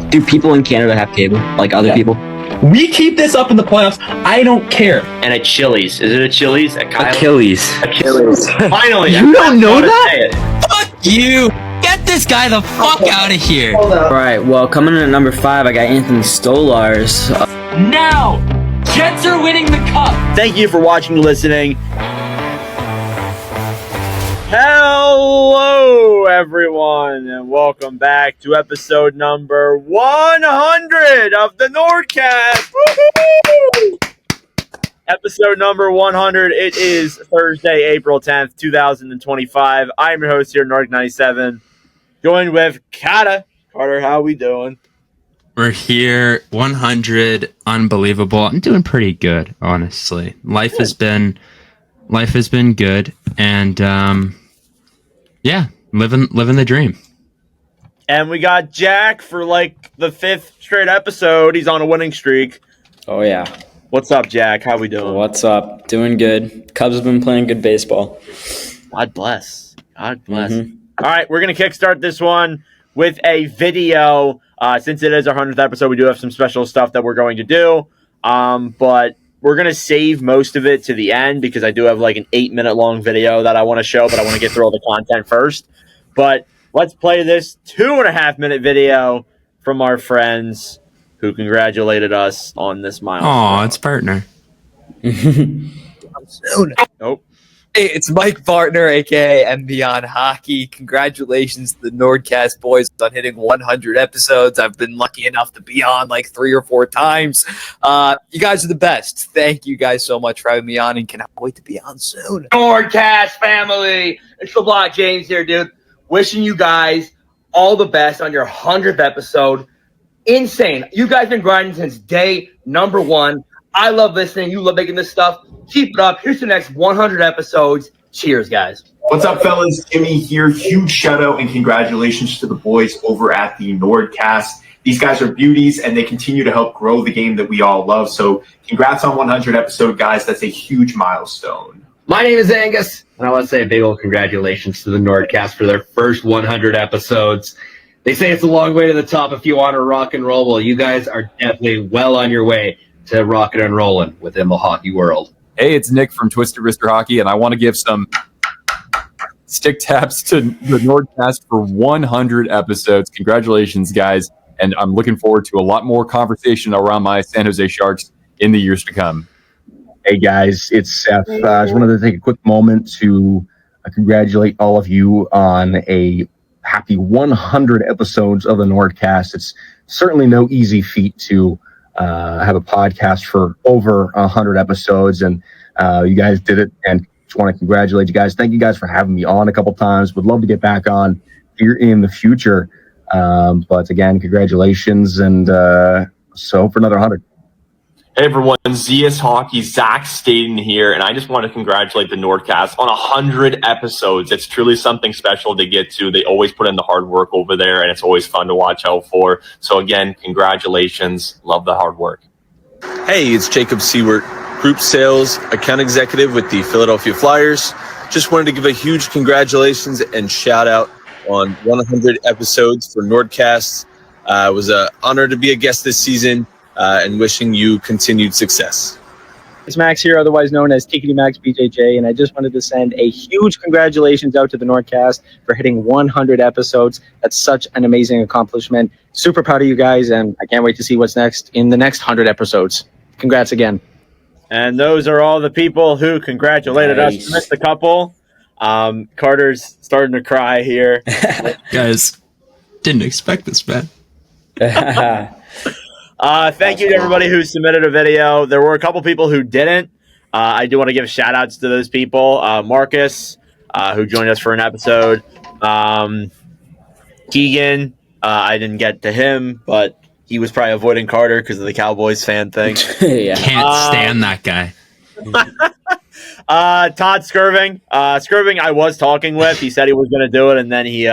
Do people in Canada have cable, like other people? We keep this up in the playoffs. I don't care. And at Chili's. Is it a Chili's? At Kyle's? Achilles. Finally. You don't know that? Say it. Fuck you! Get this guy the fuck out of here! Alright, well, coming in at number 5, I got Anthony Stolars. Now! Jets are winning the cup! Thank you for watching and listening. Hello, everyone, and welcome back to episode number 100 of the Nordcast. Woo-hoo! Episode number 100. It is Thursday, April 10th, 2025. I am your host here, Nord97, joined with Carter. Carter, how we doing? We're here, 100, unbelievable. I'm doing pretty good, honestly. Life has been good, and yeah, living the dream. And we got Jack for like the 5th straight episode. He's on a winning streak. Oh, yeah. What's up, Jack? How we doing? What's up? Doing good. Cubs have been playing good baseball. God bless. God bless. Mm-hmm. All right, we're going to kickstart this one with a video. Since it is our 100th episode, we do have some special stuff that we're going to do. But we're going to save most of it to the end because I do have like an 8-minute long video that I want to show, but I want to get through all the content first. But let's play this 2.5-minute video from our friends who congratulated us on this milestone. Aw, it's partner. Nope. Hey, it's Mike Bartner, a.k.a. M Beyond Hockey. Congratulations to the Nordcast boys on hitting 100 episodes. I've been lucky enough to be on like 3 or 4 times. You guys are the best. Thank you guys so much for having me on, and cannot wait to be on soon. Nordcast family. It's LeBron James here, dude. Wishing you guys all the best on your 100th episode. Insane. You guys been grinding since day number 1. I love listening. You love making this stuff. Keep it up. Here's the next 100 episodes. Cheers, guys. What's up, fellas? Jimmy here. Huge shout out and congratulations to the boys over at the Nordcast. These guys are beauties, and they continue to help grow the game that we all love. So congrats on 100 episode, guys. That's a huge milestone. My name is Angus, and I want to say a big old congratulations to the Nordcast for their first 100 episodes. They say it's a long way to the top if you want to rock and roll. Well, you guys are definitely well on your way to rocking and rolling within the hockey world. Hey, it's Nick from Twisted Wrister Hockey, and I want to give some stick taps to the Nordcast for 100 episodes. Congratulations, guys, and I'm looking forward to a lot more conversation around my San Jose Sharks in the years to come. Hey, guys, it's Seth. I just wanted to take a quick moment to congratulate all of you on a happy 100 episodes of the Nordcast. It's certainly no easy feat to have a podcast for over 100 episodes, and you guys did it, and just want to congratulate you guys. Thank you guys for having me on a couple times. Would love to get back on here in the future, but again, congratulations, and so for another 100. Hey, everyone. ZS Hockey, Zach Staten here, and I just want to congratulate the Nordcast on 100 episodes. It's truly something special to get to. They always put in the hard work over there, and it's always fun to watch out for. So, again, congratulations. Love the hard work. Hey, it's Jacob Seward, Group Sales Account Executive with the Philadelphia Flyers. Just wanted to give a huge congratulations and shout out on 100 episodes for Nordcast. It was an honor to be a guest this season. And wishing you continued success. It's Max here, otherwise known as Tikity Max BJJ, and I just wanted to send a huge congratulations out to the Nordcast for hitting 100 episodes. That's such an amazing accomplishment. Super proud of you guys, and I can't wait to see what's next in the next 100 episodes. Congrats again. And those are all the people who congratulated us. We missed a couple. Carter's starting to cry here. Guys, didn't expect this, man. Thank you to everybody who submitted a video. There were a couple people who didn't. I do want to give shout outs to those people. Marcus, who joined us for an episode. Keegan, I didn't get to him, but he was probably avoiding Carter because of the Cowboys fan thing. Yeah. Can't stand that guy. Todd Skirving. Skirving I was talking with. He said he was going to do it, and then he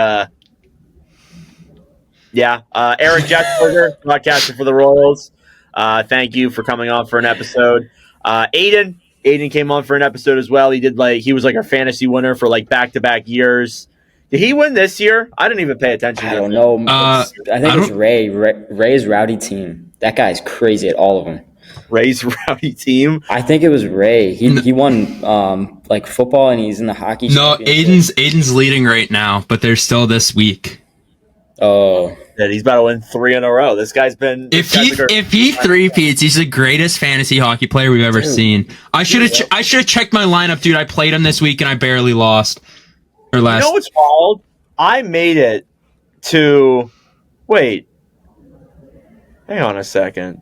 Eric Jetsberger, broadcaster for the Royals. Thank you for coming on for an episode. Aiden came on for an episode as well. He was like our fantasy winner for like back-to-back years. Did he win this year? I didn't even pay attention. I don't know. I think it was Ray. Ray's rowdy team. That guy's crazy at all of them. Ray's rowdy team. I think it was Ray. He won like football, and he's in the hockey. No, Aiden's leading right now, but they're still this week. Oh, and he's about to win 3 in a row. This guy's been. If he three-peats, he's the greatest fantasy hockey player we've ever seen. I should have checked my lineup, dude. I played him this week and I barely lost. Or last. You know what's wild? I made it to. Wait. Hang on a second.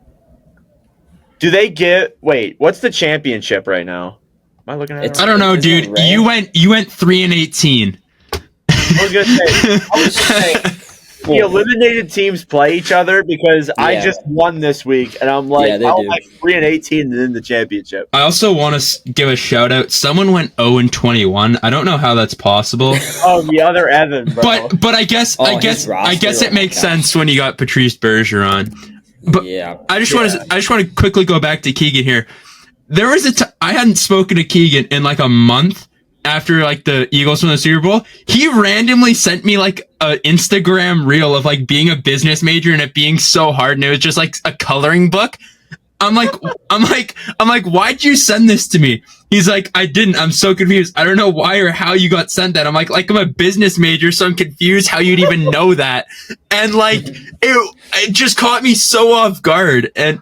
Do they get? Wait, what's the championship right now? Am I looking at it? I don't know, dude. You went 3-18. I was gonna say. The eliminated teams play each other because I just won this week, and I'm like, I'm like 3-18 and in the championship. I also want to give a shout out. Someone went 0-21. I don't know how that's possible. Oh, the other Evan, bro. But I guess it makes sense when you got Patrice Bergeron. But I just want to quickly go back to Keegan here. There was I hadn't spoken to Keegan in like a month. After like the Eagles won the Super Bowl, he randomly sent me like an Instagram reel of like being a business major and it being so hard, and it was just like a coloring book. I'm like, why'd you send this to me? He's like, I didn't. I'm so confused. I don't know why or how you got sent that. I'm like I'm a business major, so I'm confused how you'd even know that. And like, it just caught me so off guard. And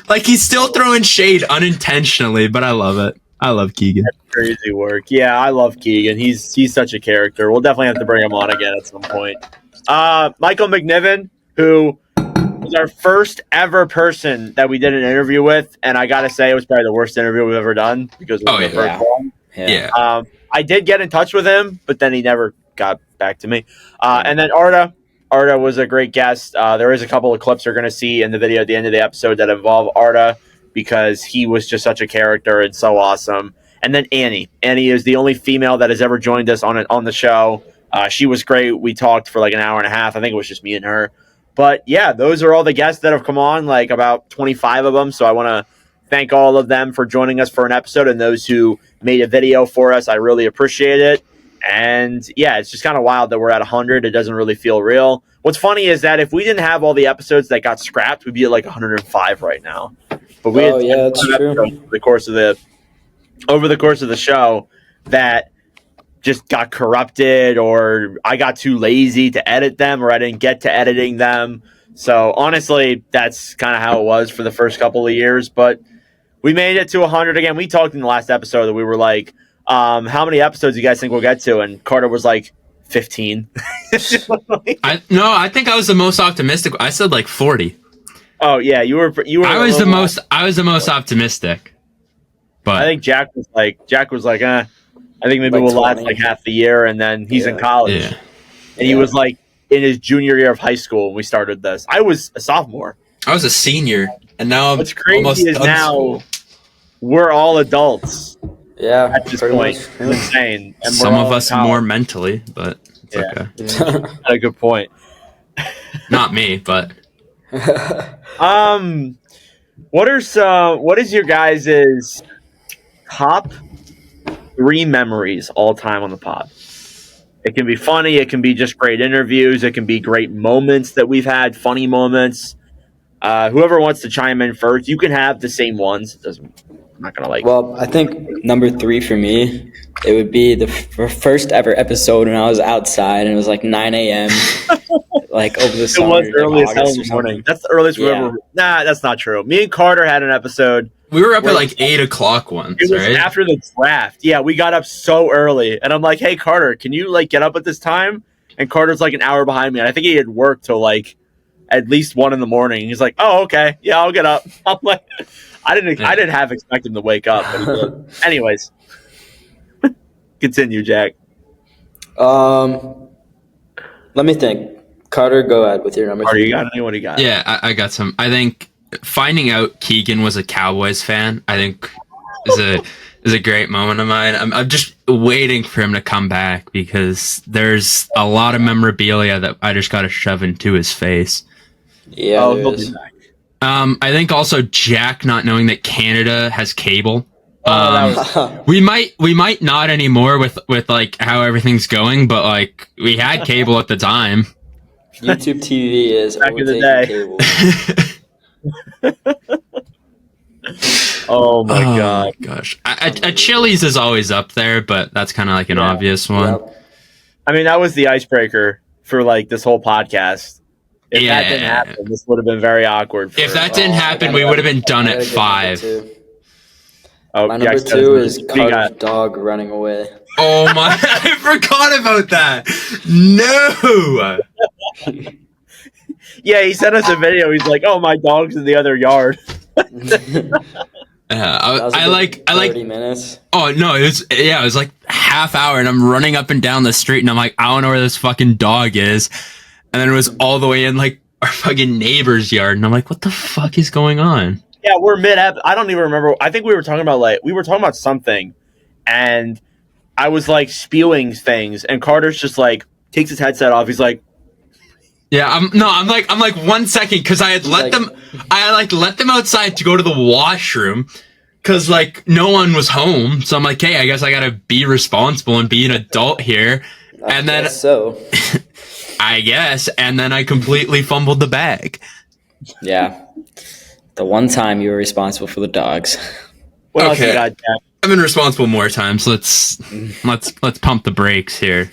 like, he's still throwing shade unintentionally, but I love it. I love Keegan. That's crazy work. Yeah, I love Keegan. He's such a character. We'll definitely have to bring him on again at some point. Michael McNiven, who was our first ever person that we did an interview with, and I gotta say it was probably the worst interview we've ever done because it was the first one. Yeah. I did get in touch with him, but then he never got back to me. And then Arda was a great guest. There is a couple of clips you're gonna see in the video at the end of the episode that involve Arda, because he was just such a character and so awesome. And then Annie. Annie is the only female that has ever joined us on the show. She was great. We talked for like an hour and a half. I think it was just me and her. But yeah, those are all the guests that have come on, like about 25 of them. So I want to thank all of them for joining us for an episode, and those who made a video for us. I really appreciate it. And yeah, it's just kind of wild that we're at 100. It doesn't really feel real. What's funny is that if we didn't have all the episodes that got scrapped, we'd be at like 105 right now. But we that's true. Over the course of the show that just got corrupted, or I got too lazy to edit them, or I didn't get to editing them. So honestly, that's kind of how it was for the first couple of years. But we made it to 100 again. We talked in the last episode that we were like, how many episodes do you guys think we'll get to? And Carter was like, 15. I think I was the most optimistic. I said like 40. Oh yeah, you were. I was the most optimistic. But I think Jack was like, I think maybe we'll last like half the year, and then he's in college, and he was like in his junior year of high school when we started this. I was a sophomore. I was a senior, and now what's crazy is now we're all adults. Yeah, at this point, it's insane. And some of us more mentally, but it's okay. That's a good point. Not me, but. What is your guys' top 3 memories all time on the pod? It can be funny, it can be just great interviews, it can be great moments that we've had, funny moments. Whoever wants to chime in first, you can have the same ones. I'm not gonna like. Well, I think number 3 for me, it would be the first ever episode when I was outside and it was like 9 a.m. like over the summer. It was early as hell in the morning. That's the earliest we've ever. Nah, that's not true. Me and Carter had an episode. We were up at like 8 o'clock once. It was after the draft. Yeah, we got up so early, and I'm like, "Hey, Carter, can you like get up at this time?" And Carter's like an hour behind me, and I think he had worked till like at least 1 in the morning. He's like, "Oh, okay, yeah, I'll get up." I'm like, I didn't half expect him to wake up, but he did. Anyways, continue, Jack. Let me think. Carter, go ahead with your number. Carter, you got any? What do you got? Yeah, I got some. I think finding out Keegan was a Cowboys fan, I think is a great moment of mine. I'm just waiting for him to come back because there's a lot of memorabilia that I just got to shove into his face. Yeah. He'll be back. I think also Jack not knowing that Canada has cable We might not anymore with like how everything's going, but like we had cable at the time. YouTube TV is Back in the day. cable. Oh my god, gosh! A Chili's is always up there, but that's kind of like an obvious one. Yep. I mean, that was the icebreaker for like this whole podcast. If that didn't happen, this would have been very awkward. If that didn't happen, we would have been done at 5. Oh, my number 2 is Carter's dog running away. Oh my! I forgot about that. No. Yeah, he sent us a video. He's like, "Oh, my dog's in the other yard." I like 30 minutes. Oh no, it was like half hour, and I'm running up and down the street, and I'm like, I don't know where this fucking dog is, and then it was all the way in like our fucking neighbor's yard, and I'm like, what the fuck is going on? Yeah, we're mid-ep. I don't even remember. I think we were talking about something, and I was like spewing things, and Carter's just like takes his headset off. He's like, yeah, I'm like 1 second because I had let them outside to go to the washroom because like no one was home. So I'm like, hey, I guess I gotta be responsible and be an adult here. And then I guess, and then I completely fumbled the bag. Yeah, the one time you were responsible for the dogs. Well, okay, I've been responsible more times. Let's pump the brakes here.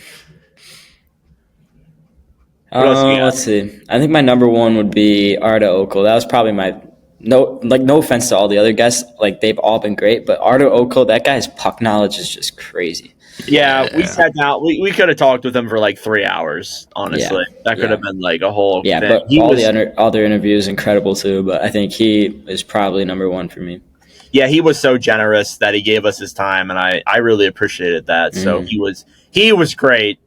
Let's see. I think my number 1 would be Arda Okel. That was probably my no offense to all the other guests, like they've all been great, but Arda Okel, that guy's puck knowledge is just crazy. Yeah, we sat down. We could have talked with him for like 3 hours. Honestly, that could have been like a whole. Yeah, thing. but the other interviews incredible too. But I think he is probably number 1 for me. Yeah, he was so generous that he gave us his time, and I really appreciated that. So he was great.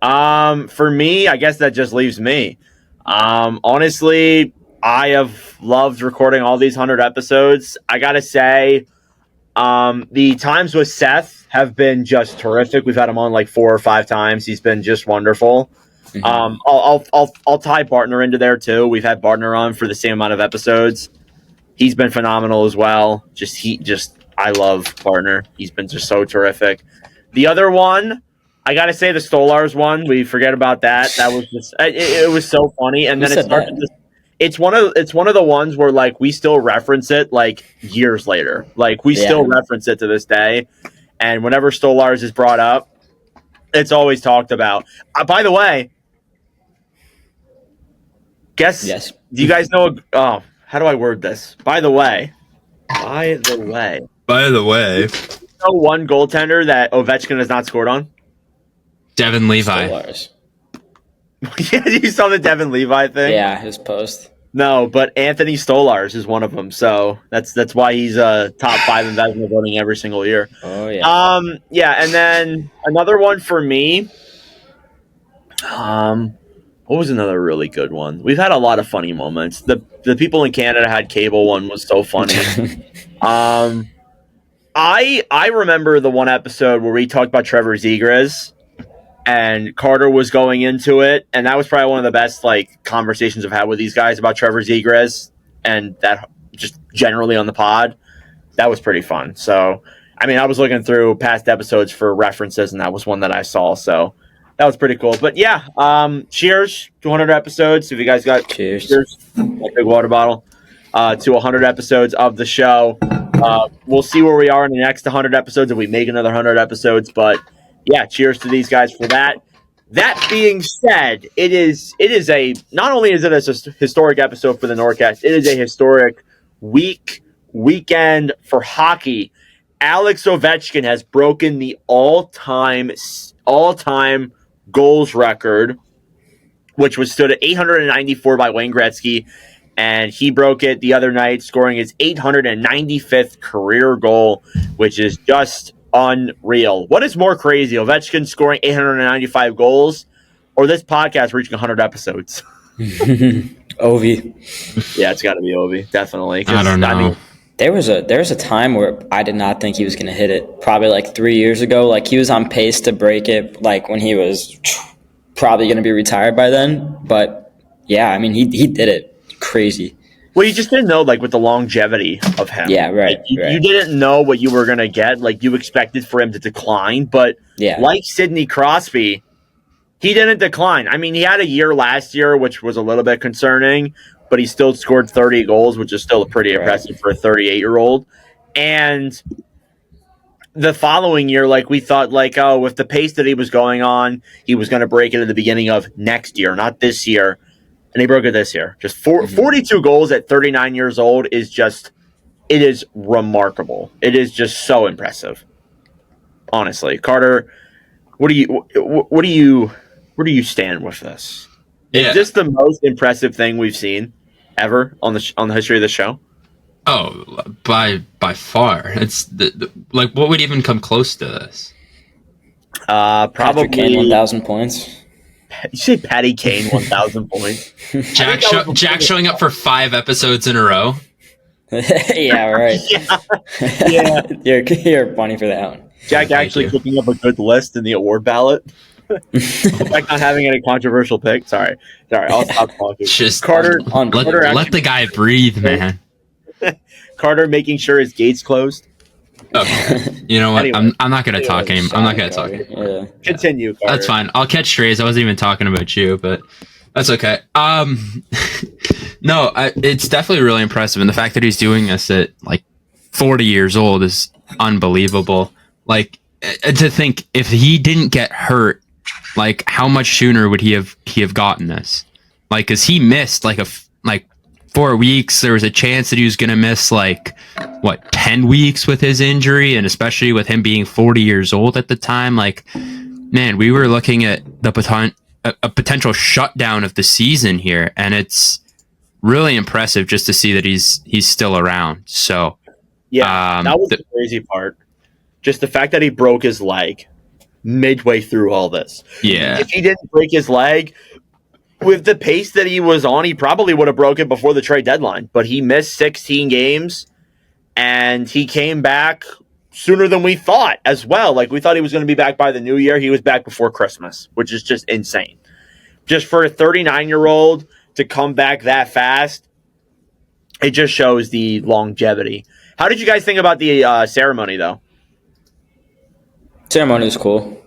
For me, I guess that just leaves me. Honestly, I have loved recording all these 100 episodes. I gotta say, the times with Seth have been just terrific. We've had him on like 4 or 5 times. He's been just wonderful. I'll tie Bartner into there too. We've had Bartner on for the same amount of episodes. He's been phenomenal as well. I love Bartner. He's been just so terrific. The other one, I gotta say, the Stolars one. We forget about that. That was just it was so funny. And then it's one of the ones where like we still reference it like years later. Like we still reference it to this day. And whenever Stolars is brought up, it's always talked about. By the way, do you guys know? Oh, how do I word this? By the way, you know one goaltender that Ovechkin has not scored on? Devin Levi. Yeah, you saw the Devin Levi thing? Yeah, his post. No, but Anthony Stolars is one of them. So that's why he's top 5 in Vezina voting every single year. Oh yeah. Yeah, and then another one for me. What was another really good one? We've had a lot of funny moments. The people in Canada had cable one was so funny. I remember the one episode where we talked about Trevor Zegras. And Carter was going into it, and that was probably one of the best like conversations I've had with these guys about Trevor Zegras, and that just generally on the pod. That was pretty fun. So, I mean, I was looking through past episodes for references, and that was one that I saw. So that was pretty cool. But yeah, cheers to 100 episodes. If you guys got cheers, like big water bottle, to 100 episodes of the show. We'll see where we are in the next 100 episodes if we make another 100 episodes, but. Yeah, cheers to these guys for that. That being said, it is not only is it a historic episode for the Nordcast, it is a historic weekend for hockey. Alex Ovechkin has broken the all-time goals record, which was stood at 894 by Wayne Gretzky, and he broke it the other night, scoring his 895th career goal, which is just unreal. What is more crazy, Ovechkin scoring 895 goals or this podcast reaching 100 episodes? Ovi. Yeah, it's got to be Ovi, definitely. I don't know. I mean, there was a time where I did not think he was going to hit it. Probably like 3 years ago. Like he was on pace to break it like when he was probably going to be retired by then. But yeah, I mean, he did it. Crazy. Well, you just didn't know, like, with the longevity of him. Yeah, right. Like, you didn't know what you were going to get. Like, you expected for him to decline. But like Sidney Crosby, he didn't decline. I mean, he had a year last year, which was a little bit concerning, but he still scored 30 goals, which is still pretty impressive for a 38-year-old. And the following year, like, we thought, like, oh, with the pace that he was going on, he was going to break it at the beginning of next year, not this year. And he broke it this year. Just 42 goals at 39 years old is just, it is remarkable. It is just so impressive. Honestly, Carter, where do you stand with this? Yeah. Is this the most impressive thing we've seen ever on the history of the show? Oh, by far. It's like, what would even come close to this? Probably Kane 1,000 points. You say Patty Kane 1,000 points. Jack showing up for 5 episodes in a row. Yeah, right. Yeah. You're funny for that one. Jack actually cooking up a good list in the award ballot. Jack not having any controversial picks. Sorry. I'll stop talking. Just Carter. Let the guy breathe, man. Carter making sure his gate's closed. Okay. You know what? Anyway. I'm not gonna talk anymore. I'm not gonna talk. Yeah. Continue, Carter. That's fine. I'll catch strays. I wasn't even talking about you, but that's okay. No, it's definitely really impressive, and the fact that he's doing this at like 40 years old is unbelievable. Like, to think if he didn't get hurt, like, how much sooner would he have gotten this? Like, cause he missed like 4 weeks. There was a chance that he was going to miss 10 weeks with his injury, and especially with him being 40 years old at the time. Like, man, we were looking at a potential shutdown of the season here, and it's really impressive just to see that he's still around. So yeah, that was the crazy part. Just the fact that he broke his leg midway through all this. Yeah, if he didn't break his leg, with the pace that he was on, he probably would have broke it before the trade deadline. But he missed 16 games, and he came back sooner than we thought as well. Like, we thought he was going to be back by the new year. He was back before Christmas, which is just insane. Just for a 39-year-old to come back that fast, it just shows the longevity. How did you guys think about the ceremony, though? Ceremony was cool.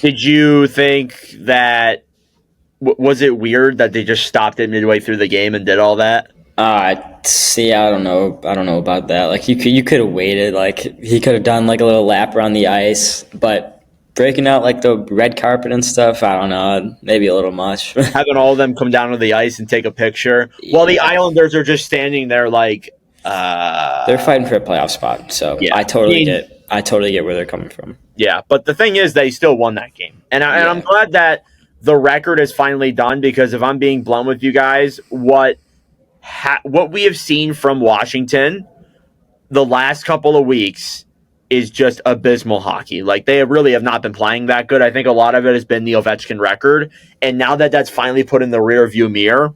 Did you think that... was it weird that they just stopped it midway through the game and did all that? See, I don't know about that. Like, you could have waited. Like, he could have done like a little lap around the ice, but breaking out like the red carpet and stuff, I don't know, maybe a little much. Having all of them come down to the ice and take a picture while the Islanders are just standing there like they're fighting for a playoff spot. So yeah. I totally get where they're coming from. Yeah, but the thing is, they still won that game, and I'm glad that the record is finally done, because if I'm being blunt with you guys, what we have seen from Washington the last couple of weeks is just abysmal hockey. Like, they really have not been playing that good. I think a lot of it has been the Ovechkin record, and now that that's finally put in the rear view mirror,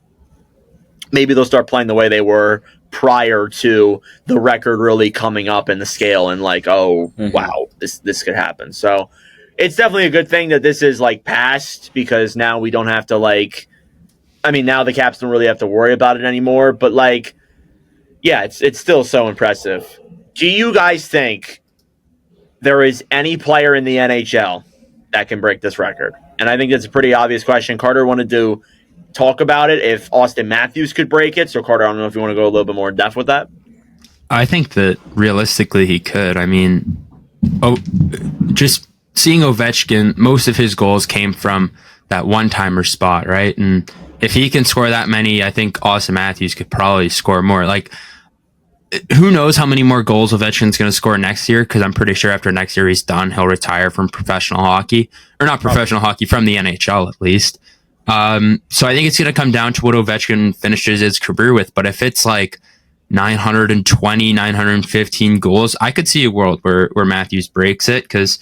maybe they'll start playing the way they were prior to the record really coming up in the scale, and like, wow, this could happen. So it's definitely a good thing that this is like past, because now we don't have to now the Caps don't really have to worry about it anymore. But like, yeah, it's still so impressive. Do you guys think there is any player in the NHL that can break this record? And I think that's a pretty obvious question. Carter wanted to talk about it if Austin Matthews could break it. So Carter, I don't know if you want to go a little bit more in depth with that. I think that realistically he could. I mean, just seeing Ovechkin, most of his goals came from that one-timer spot, right? And if he can score that many, I think Austin Matthews could probably score more. Like, who knows how many more goals Ovechkin's going to score next year, because I'm pretty sure after next year he's done. He'll retire from professional hockey. Or not professional hockey, from the NHL at least. So I think it's going to come down to what Ovechkin finishes his career with. But if it's like 920, 915 goals, I could see a world where Matthews breaks it, because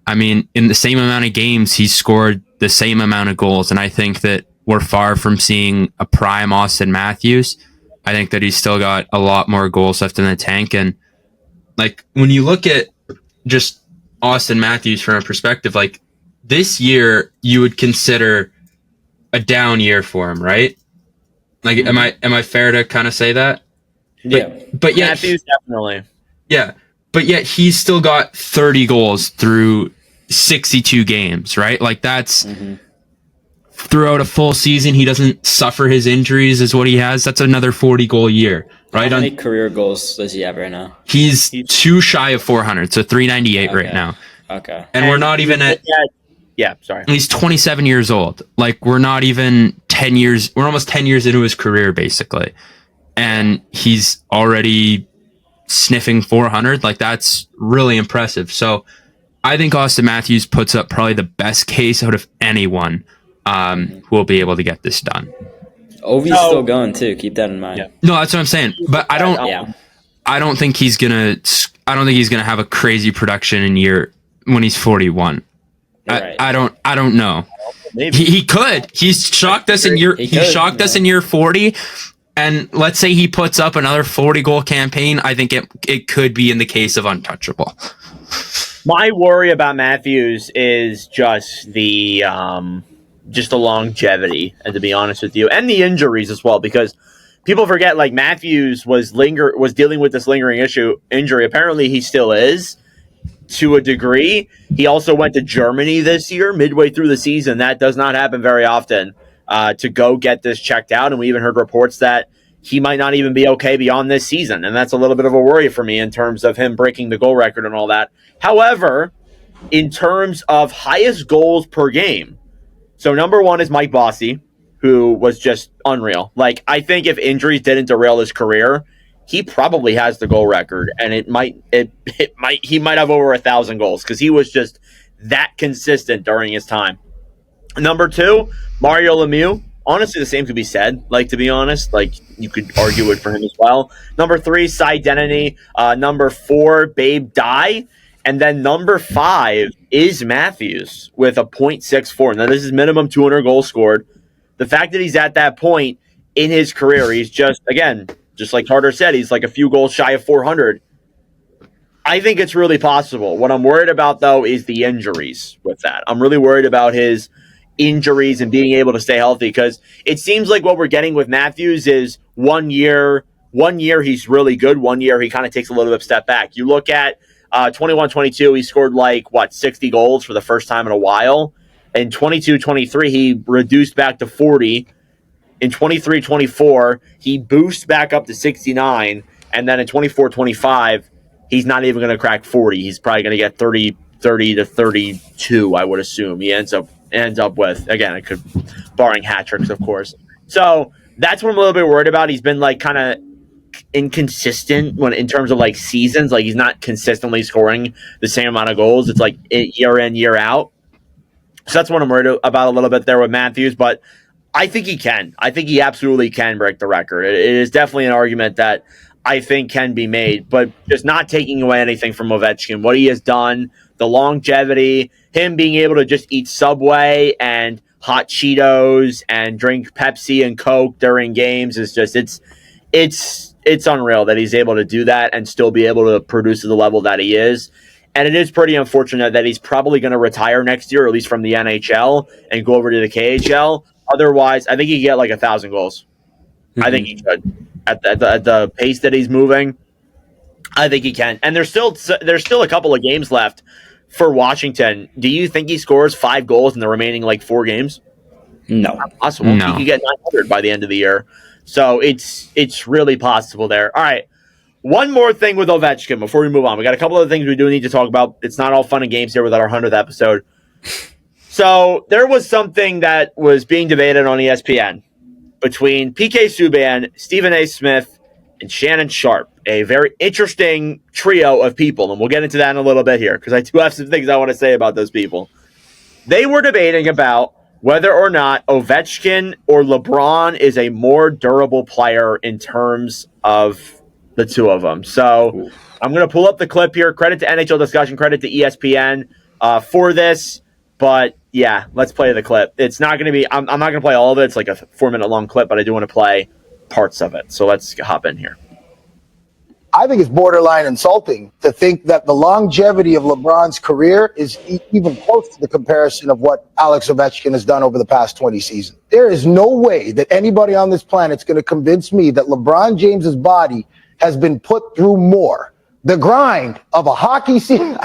I mean, in the same amount of games, he's scored the same amount of goals. And I think that we're far from seeing a prime Austin Matthews. I think that he's still got a lot more goals left in the tank. And like, when you look at just Austin Matthews from a perspective, like, this year you would consider a down year for him, right? Like, am I fair to kind of say that? Yeah. But yet Matthews definitely. Yeah. But yet he's still got 30 goals through 62 games, right? Like that's throughout a full season, he doesn't suffer his injuries is what he has. That's another 40 goal year, right? How many career goals does he have right now? He's too shy of 400, so 398 right now. Okay. And we're not even at... Yeah, sorry. He's 27 years old. Like, we're not even 10 years... We're almost 10 years into his career, basically. And he's already sniffing 400. Like, that's really impressive. So, I think Austin Matthews puts up probably the best case out of anyone who will be able to get this done. Ovi's still going, too. Keep that in mind. Yeah. No, that's what I'm saying. But I don't think he's gonna have a crazy production in year when he's 41. Right. I don't know. He could. He's shocked us in year 40, and let's say he puts up another 40 goal campaign. I think it could be in the case of untouchable. My worry about Matthews is just the longevity, and to be honest with you, and the injuries as well, because people forget like Matthews was dealing with this lingering injury. Apparently, he still is. To a degree. He also went to Germany this year, midway through the season. That does not happen very often, to go get this checked out. And we even heard reports that he might not even be okay beyond this season. And that's a little bit of a worry for me in terms of him breaking the goal record and all that. However, in terms of highest goals per game, so number one is Mike Bossy, who was just unreal. Like, I think if injuries didn't derail his career, he probably has the goal record, and he might have over 1,000 goals because he was just that consistent during his time. Number two, Mario Lemieux. Honestly, the same could be said. Like, to be honest, like you could argue it for him as well. Number three, Cy Denny. Number four, Babe Dye. And then number five is Matthews with a .64. Now, this is minimum 200 goals scored. The fact that he's at that point in his career, he's just, again, just like Carter said, he's like a few goals shy of 400. I think it's really possible. What I'm worried about, though, is the injuries with that. I'm really worried about his injuries and being able to stay healthy, because it seems like what we're getting with Matthews is 1 year he's really good. 1 year he kind of takes a little bit of a step back. You look at 21-22, he scored 60 goals for the first time in a while. In 22-23, he reduced back to 40. In 23-24, he boosts back up to 69, and then in 24-25, he's not even going to crack 40. He's probably going to get 30 to 32, I would assume. He ends up with, again, it could, barring hat tricks, of course. So that's what I'm a little bit worried about. He's been kind of inconsistent in terms of seasons. He's not consistently scoring the same amount of goals. It's year in, year out. So that's what I'm worried about a little bit there with Matthews, but I think he can. I think he absolutely can break the record. It is definitely an argument that I think can be made, but just not taking away anything from Ovechkin. What he has done, the longevity, him being able to just eat Subway and hot Cheetos and drink Pepsi and Coke during games is just, it's unreal that he's able to do that and still be able to produce at the level that he is. And it is pretty unfortunate that he's probably going to retire next year, at least from the NHL, and go over to the KHL. Otherwise, I think he could get 1,000 goals. Mm-hmm. I think he could. At the pace that he's moving, I think he can. And there's still a couple of games left for Washington. Do you think he scores 5 goals in the remaining 4 games? No. Not possible. No. He could get 900 by the end of the year. So it's really possible there. All right. One more thing with Ovechkin before we move on. We got a couple other things we do need to talk about. It's not all fun and games here with our 100th episode. So there was something that was being debated on ESPN between PK Subban, Stephen A. Smith, and Shannon Sharp, a very interesting trio of people. And we'll get into that in a little bit here because I do have some things I want to say about those people. They were debating about whether or not Ovechkin or LeBron is a more durable player in terms of the two of them. So I'm going to pull up the clip here. Credit to NHL Discussion, credit to ESPN for this. But yeah, let's play the clip. It's not going to be, I'm not going to play all of it. It's like a 4-minute long clip, but I do want to play parts of it. So let's hop in here. I think it's borderline insulting to think that the longevity of LeBron's career is even close to the comparison of what Alex Ovechkin has done over the past 20 seasons. There is no way that anybody on this planet is going to convince me that LeBron James's body has been put through more. The grind of a hockey season.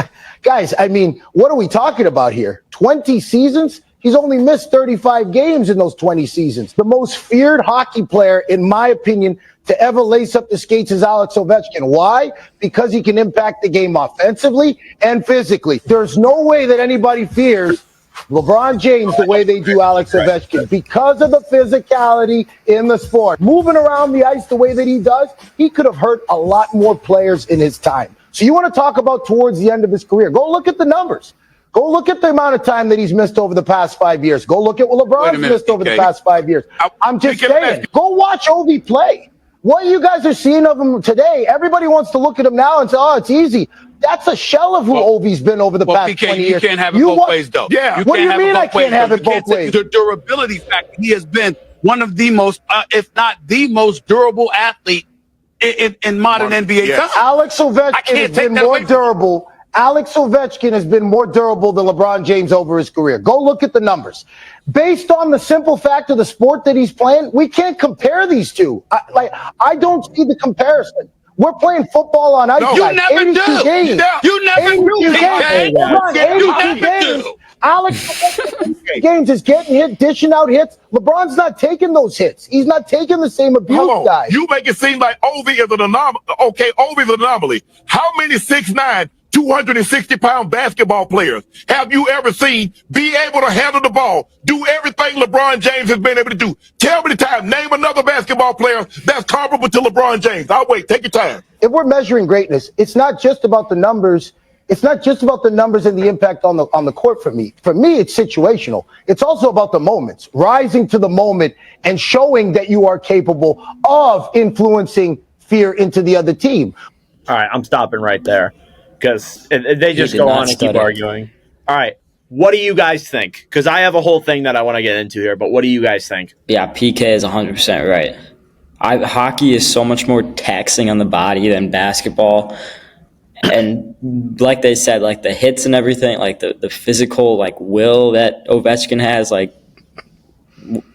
Guys, I mean, what are we talking about here? 20 seasons? He's only missed 35 games in those 20 seasons. The most feared hockey player, in my opinion, to ever lace up the skates is Alex Ovechkin. Why? Because he can impact the game offensively and physically. There's no way that anybody fears LeBron James the way they do Alex Ovechkin because of the physicality in the sport. Moving around the ice the way that he does, he could have hurt a lot more players in his time. So you want to talk about towards the end of his career. Go look at the numbers. Go look at the amount of time that he's missed over the past 5 years. Go look at what LeBron's missed over the past 5 years. I'm just saying, go watch Ovi play. What you guys are seeing of him today, everybody wants to look at him now and say, oh, it's easy. That's a shell of who Ovi's been over the past 20 years. You can't have it both ways, though. Yeah. What do you mean I can't have it both ways? The durability factor. He has been one of the most, if not the most durable athlete in modern NBA. Alex Ovechkin has been more durable. Alex Ovechkin has been more durable than LeBron James over his career. Go look at the numbers. Based on the simple fact of the sport that he's playing, we can't compare these two. I don't see the comparison. We're playing football on ice. No, you never do. Games. You never do. You never do. Alex Ovechkin games is getting hit, dishing out hits. LeBron's not taking those hits. He's not taking the same abuse, guys. You make it seem like Ovi is an anomaly. Okay, Ovi's an anomaly. How many 6'9", 260-pound basketball players have you ever seen be able to handle the ball, do everything LeBron James has been able to do? Tell me the time. Name another basketball player that's comparable to LeBron James. I'll wait. Take your time. If we're measuring greatness, it's not just about the numbers. It's not just about the numbers and the impact on the court for me. For me, it's situational. It's also about the moments, rising to the moment and showing that you are capable of influencing fear into the other team. All right, I'm stopping right there. Because they just go on and keep arguing. All right. What do you guys think? Because I have a whole thing that I want to get into here, but what do you guys think? Yeah, PK is 100% right. Hockey is so much more taxing on the body than basketball. And like they said, like the hits and everything, like the physical like will that Ovechkin has, like,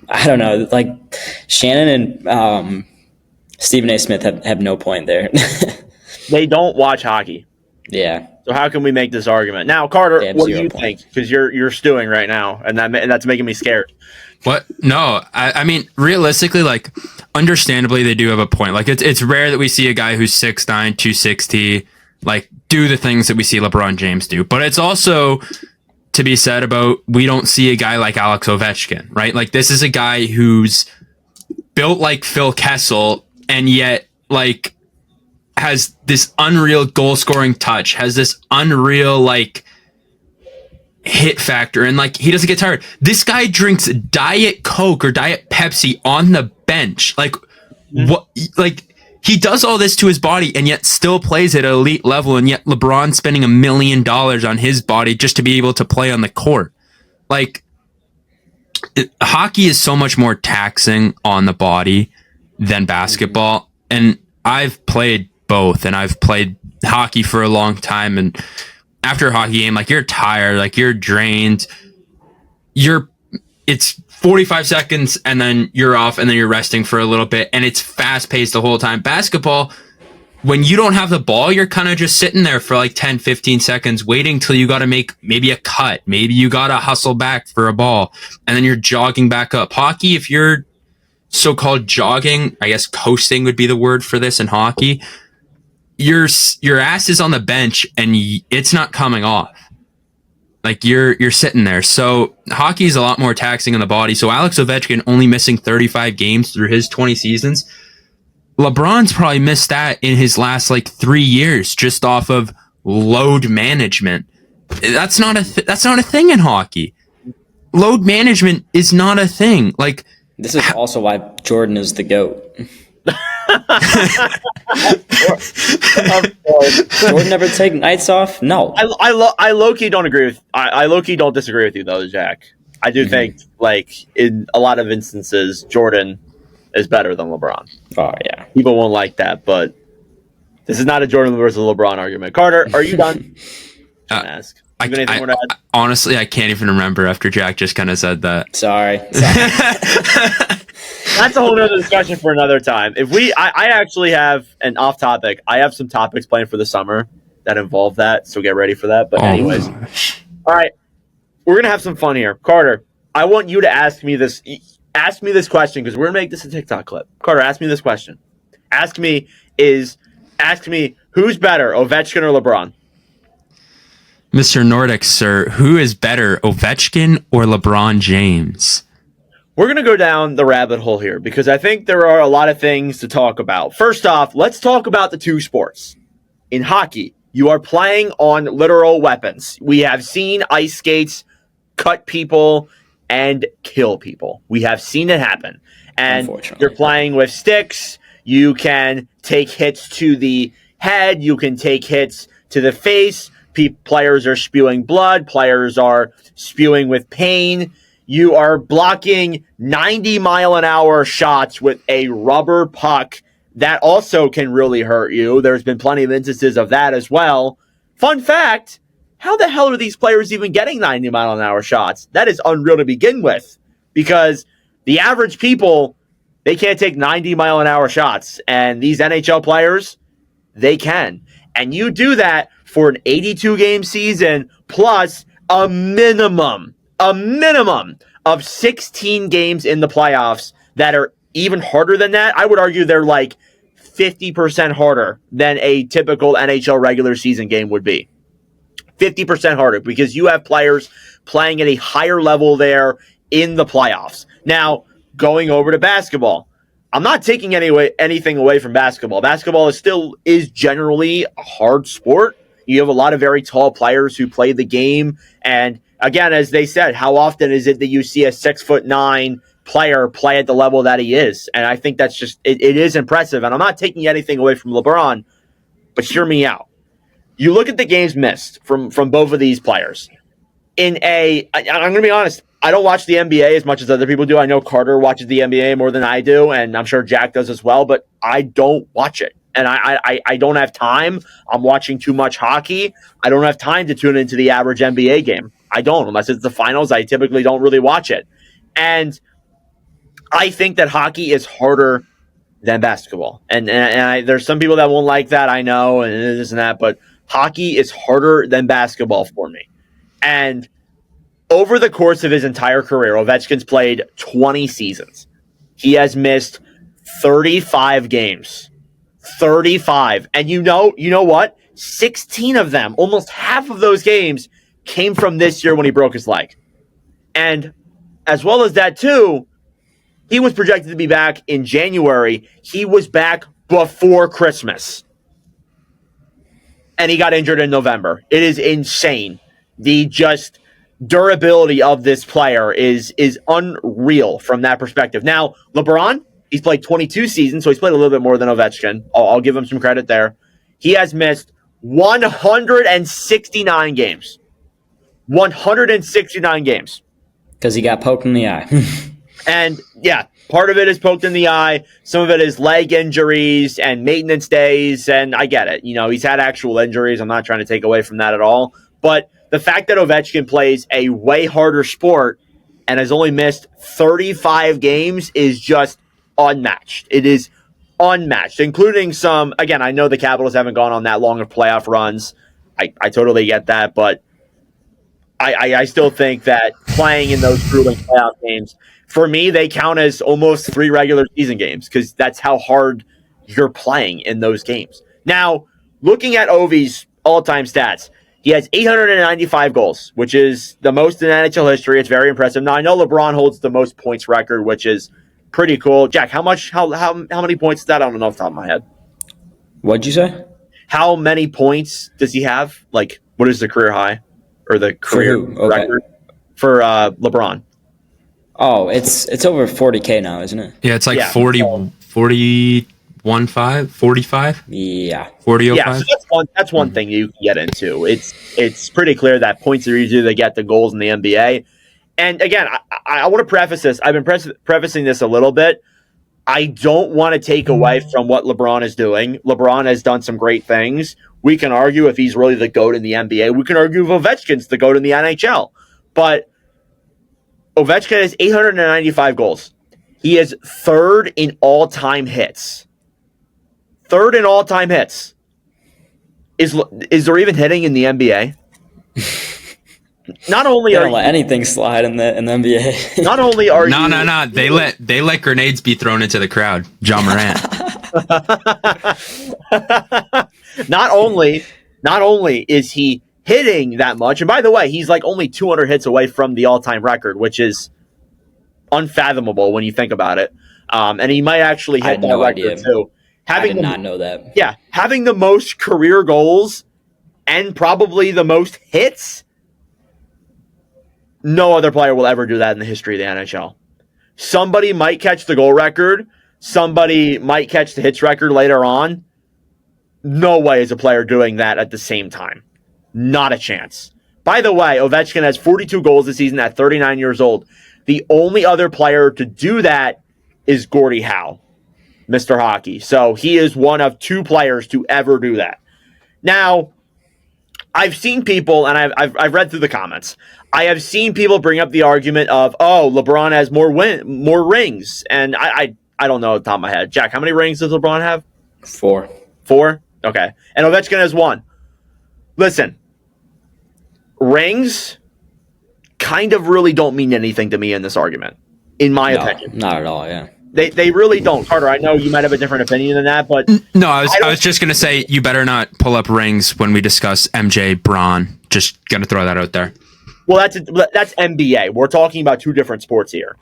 I don't know, like Shannon and Stephen A. Smith have no point there. They don't watch hockey. Yeah. So how can we make this argument now, Carter? What do you point. think? Because you're stewing right now, and that's making me scared. What? No, I mean, realistically, like, understandably, they do have a point. Like, it's rare that we see a guy who's 6'9", 260, like, do the things that we see LeBron James do. But it's also to be said about we don't see a guy like Alex Ovechkin, right? Like, this is a guy who's built like Phil Kessel, and yet, like, has this unreal goal scoring touch, has this unreal like hit factor, and like he doesn't get tired. This guy drinks Diet Coke or Diet Pepsi on the bench. Like what? Like he does all this to his body and yet still plays at an elite level. And yet LeBron's spending $1 million on his body just to be able to play on the court. Like hockey is so much more taxing on the body than basketball. And I've played both, and I've played hockey for a long time, and after a hockey game, like, you're tired, like, you're drained, it's 45 seconds and then you're off and then you're resting for a little bit, and it's fast paced the whole time. Basketball, when you don't have the ball, you're kind of just sitting there for like 10, 15 seconds waiting till you got to make maybe a cut, maybe you got to hustle back for a ball, and then you're jogging back up. Hockey, if you're so-called jogging, I guess coasting would be the word for this in hockey, your ass is on the bench and it's not coming off. Like you're sitting there. So hockey is a lot more taxing on the body. So Alex Ovechkin only missing 35 games through his 20 seasons. LeBron's probably missed that in his last like 3 years just off of load management. That's not a thing in hockey. Load management is not a thing. Like, this is also why Jordan is the GOAT. Jordan never take nights off? No. I low-key don't agree with I low-key don't disagree with you though, Jack. I do think like in a lot of instances Jordan is better than LeBron. Oh yeah. People won't like that, but This is not a Jordan versus LeBron argument. Carter, are you done? Ask. Honestly, I can't even remember after Jack just kind of said that. Sorry. That's a whole other discussion for another time. I actually have an off topic. I have some topics planned for the summer that involve that, so get ready for that. But anyways, all right, we're gonna have some fun here. Carter, I want you to ask me this question because we're gonna make this a TikTok clip. Carter, ask me this question. Ask me who's better, Ovechkin or LeBron? Mr. Nordic, sir, who is better, Ovechkin or LeBron James? We're going to go down the rabbit hole here because I think there are a lot of things to talk about. First off, let's talk about the two sports. In hockey, you are playing on literal weapons. We have seen ice skates cut people and kill people. We have seen it happen. And you're playing with sticks. You can take hits to the head. You can take hits to the face. Players are spewing blood. Players are spewing with pain. You are blocking 90-mile-an-hour shots with a rubber puck that also can really hurt you. There's been plenty of instances of that as well. Fun fact, how the hell are these players even getting 90-mile-an-hour shots? That is unreal to begin with because the average people, they can't take 90-mile-an-hour shots. And these NHL players, they can. And you do that for an 82-game season plus a minimum of 16 games in the playoffs that are even harder than that. I would argue they're like 50% harder than a typical NHL regular season game would be. 50% harder because you have players playing at a higher level there in the playoffs. Now, going over to basketball, I'm not taking anything away from basketball. Basketball is generally a hard sport. You have a lot of very tall players who play the game. And again, as they said, how often is it that you see a 6'9" player play at the level that he is? And I think that's just, it is impressive. And I'm not taking anything away from LeBron, but hear me out. You look at the games missed from both of these players. I'm going to be honest, I don't watch the NBA as much as other people do. I know Carter watches the NBA more than I do, and I'm sure Jack does as well, but I don't watch it. And I don't have time. I'm watching too much hockey. I don't have time to tune into the average NBA game. I don't. Unless it's the finals, I typically don't really watch it. And I think that hockey is harder than basketball. And there's some people that won't like that, I know, and this and that, but hockey is harder than basketball for me. And over the course of his entire career, Ovechkin's played 20 seasons. He has missed 35 games. 35. And you know what? 16 of them, almost half of those games, came from this year when he broke his leg. And as well as that, too, he was projected to be back in January. He was back before Christmas. And he got injured in November. It is insane. The just durability of this player is unreal from that perspective. Now, LeBron, he's played 22 seasons, so he's played a little bit more than Ovechkin. I'll give him some credit there. He has missed 169 games. 169 games. Because he got poked in the eye. And, yeah, part of it is poked in the eye. Some of it is leg injuries and maintenance days, and I get it. You know, he's had actual injuries. I'm not trying to take away from that at all. But the fact that Ovechkin plays a way harder sport and has only missed 35 games is just unmatched. It is unmatched, including some, again, I know the Capitals haven't gone on that long of playoff runs. I totally get that, but I still think that playing in those grueling playoff games, for me, they count as almost 3 regular season games because that's how hard you're playing in those games. Now, looking at Ovi's all-time stats, he has 895 goals, which is the most in NHL history. It's very impressive. Now, I know LeBron holds the most points record, which is pretty cool. Jack, how many points is that? I don't know off the top of my head. What'd you say? How many points does he have? Like, what is the career high or the career record for LeBron? Oh, it's over 40K now, isn't it? Yeah, it's like 45? Yeah. 40, yeah, so that's one thing you can get into. It's pretty clear that points are usually they get the goals in the NBA. And again, I want to preface this. I've been prefacing this a little bit. I don't want to take away from what LeBron is doing. LeBron has done some great things. We can argue if he's really the GOAT in the NBA. We can argue if Ovechkin's the GOAT in the NHL. But Ovechkin has 895 goals. He is third in all-time hits. Third in all-time hits. Is there even hitting in the NBA? Not only don't let anything slide in the NBA. Not only are no. They let grenades be thrown into the crowd. John Morant. Not only is he hitting that much, and by the way, he's like only 200 hits away from the all-time record, which is unfathomable when you think about it. And he might actually hit that record too. I did not know that. Yeah, having the most career goals and probably the most hits. No other player will ever do that in the history of the NHL. Somebody might catch the goal record. Somebody might catch the hits record later on. No way is a player doing that at the same time. Not a chance. By the way, Ovechkin has 42 goals this season at 39 years old. The only other player to do that is Gordie Howe, Mr. Hockey. So he is one of two players to ever do that. Now, I've seen people, and I've read through the comments. I have seen people bring up the argument of, oh, LeBron has more rings. And I don't know at the top of my head. Jack, how many rings does LeBron have? 4. 4? Okay. And Ovechkin has 1. Listen, rings kind of really don't mean anything to me in this argument, in my opinion. Not at all, yeah. They really don't. Carter, I know you might have a different opinion than that, but... No, I was just going to say, you better not pull up rings when we discuss MJ, Braun. Just going to throw that out there. Well, that's NBA. We're talking about two different sports here.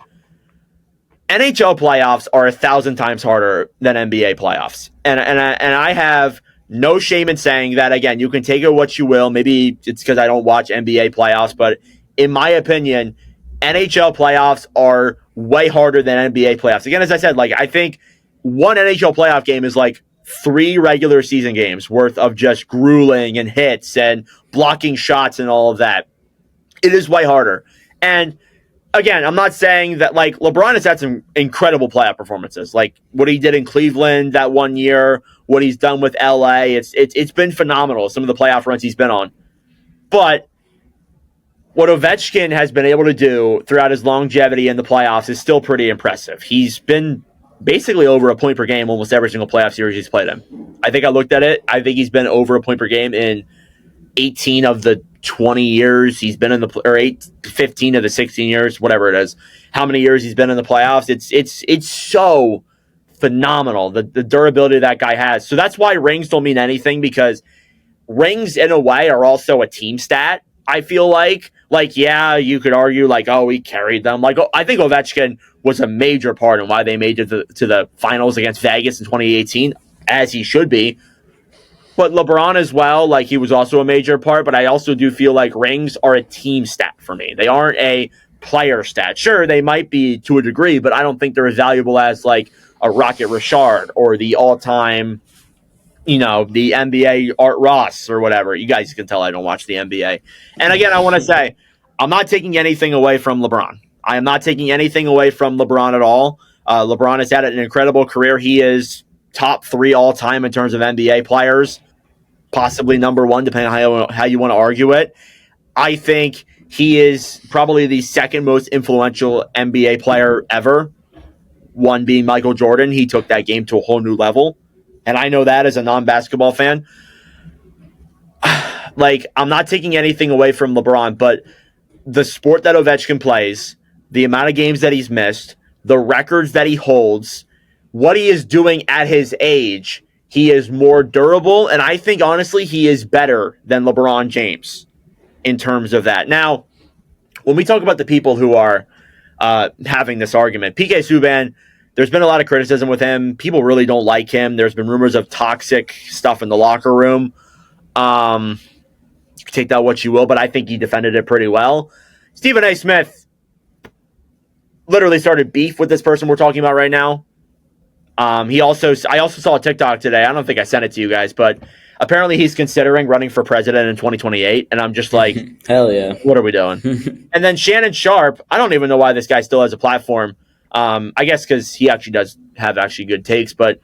NHL playoffs are 1,000 times harder than NBA playoffs. And I have no shame in saying that. Again, you can take it what you will. Maybe it's because I don't watch NBA playoffs, but in my opinion, NHL playoffs are way harder than NBA playoffs. Again, as I said, like, I think one NHL playoff game is like 3 regular season games worth of just grueling and hits and blocking shots and all of that. It is way harder. And again, I'm not saying that, like, LeBron has had some incredible playoff performances, like what he did in Cleveland that one year, what he's done with LA. It's been phenomenal, some of the playoff runs he's been on. But what Ovechkin has been able to do throughout his longevity in the playoffs is still pretty impressive. He's been basically over a point per game almost every single playoff series he's played in. I think I looked at it. I think he's been over a point per game in 18 of the 20 years he's been in the, or 15 of the 16 years, whatever it is, how many years he's been in the playoffs. It's so phenomenal, the durability that guy has. So that's why rings don't mean anything, because rings in a way are also a team stat. I feel like, yeah, you could argue like, oh, he carried them. Like, I think Ovechkin was a major part in why they made it to the finals against Vegas in 2018, as he should be. But LeBron as well, like, he was also a major part. But I also do feel like rings are a team stat for me. They aren't a player stat. Sure, they might be to a degree, but I don't think they're as valuable as like a Rocket Richard or the all-time, the NBA Art Ross or whatever. You guys can tell I don't watch the NBA. And again, I want to say, I'm not taking anything away from LeBron. I am not taking anything away from LeBron at all. LeBron has had an incredible career. He is top 3 all-time in terms of NBA players, possibly number 1, depending on how you want to argue it. I think he is probably the second most influential NBA player ever, one being Michael Jordan. He took that game to a whole new level. And I know that as a non-basketball fan. Like, I'm not taking anything away from LeBron, but the sport that Ovechkin plays, the amount of games that he's missed, the records that he holds, what he is doing at his age, he is more durable. And I think, honestly, he is better than LeBron James in terms of that. Now, when we talk about the people who are having this argument, PK Subban, there's been a lot of criticism with him. People really don't like him. There's been rumors of toxic stuff in the locker room. You can take that what you will, but I think he defended it pretty well. Stephen A. Smith literally started beef with this person we're talking about right now. I also saw a TikTok today. I don't think I sent it to you guys, but apparently he's considering running for president in 2028. And I'm just like, hell yeah. What are we doing? And then Shannon Sharp, I don't even know why this guy still has a platform. I guess because he actually does have actually good takes, but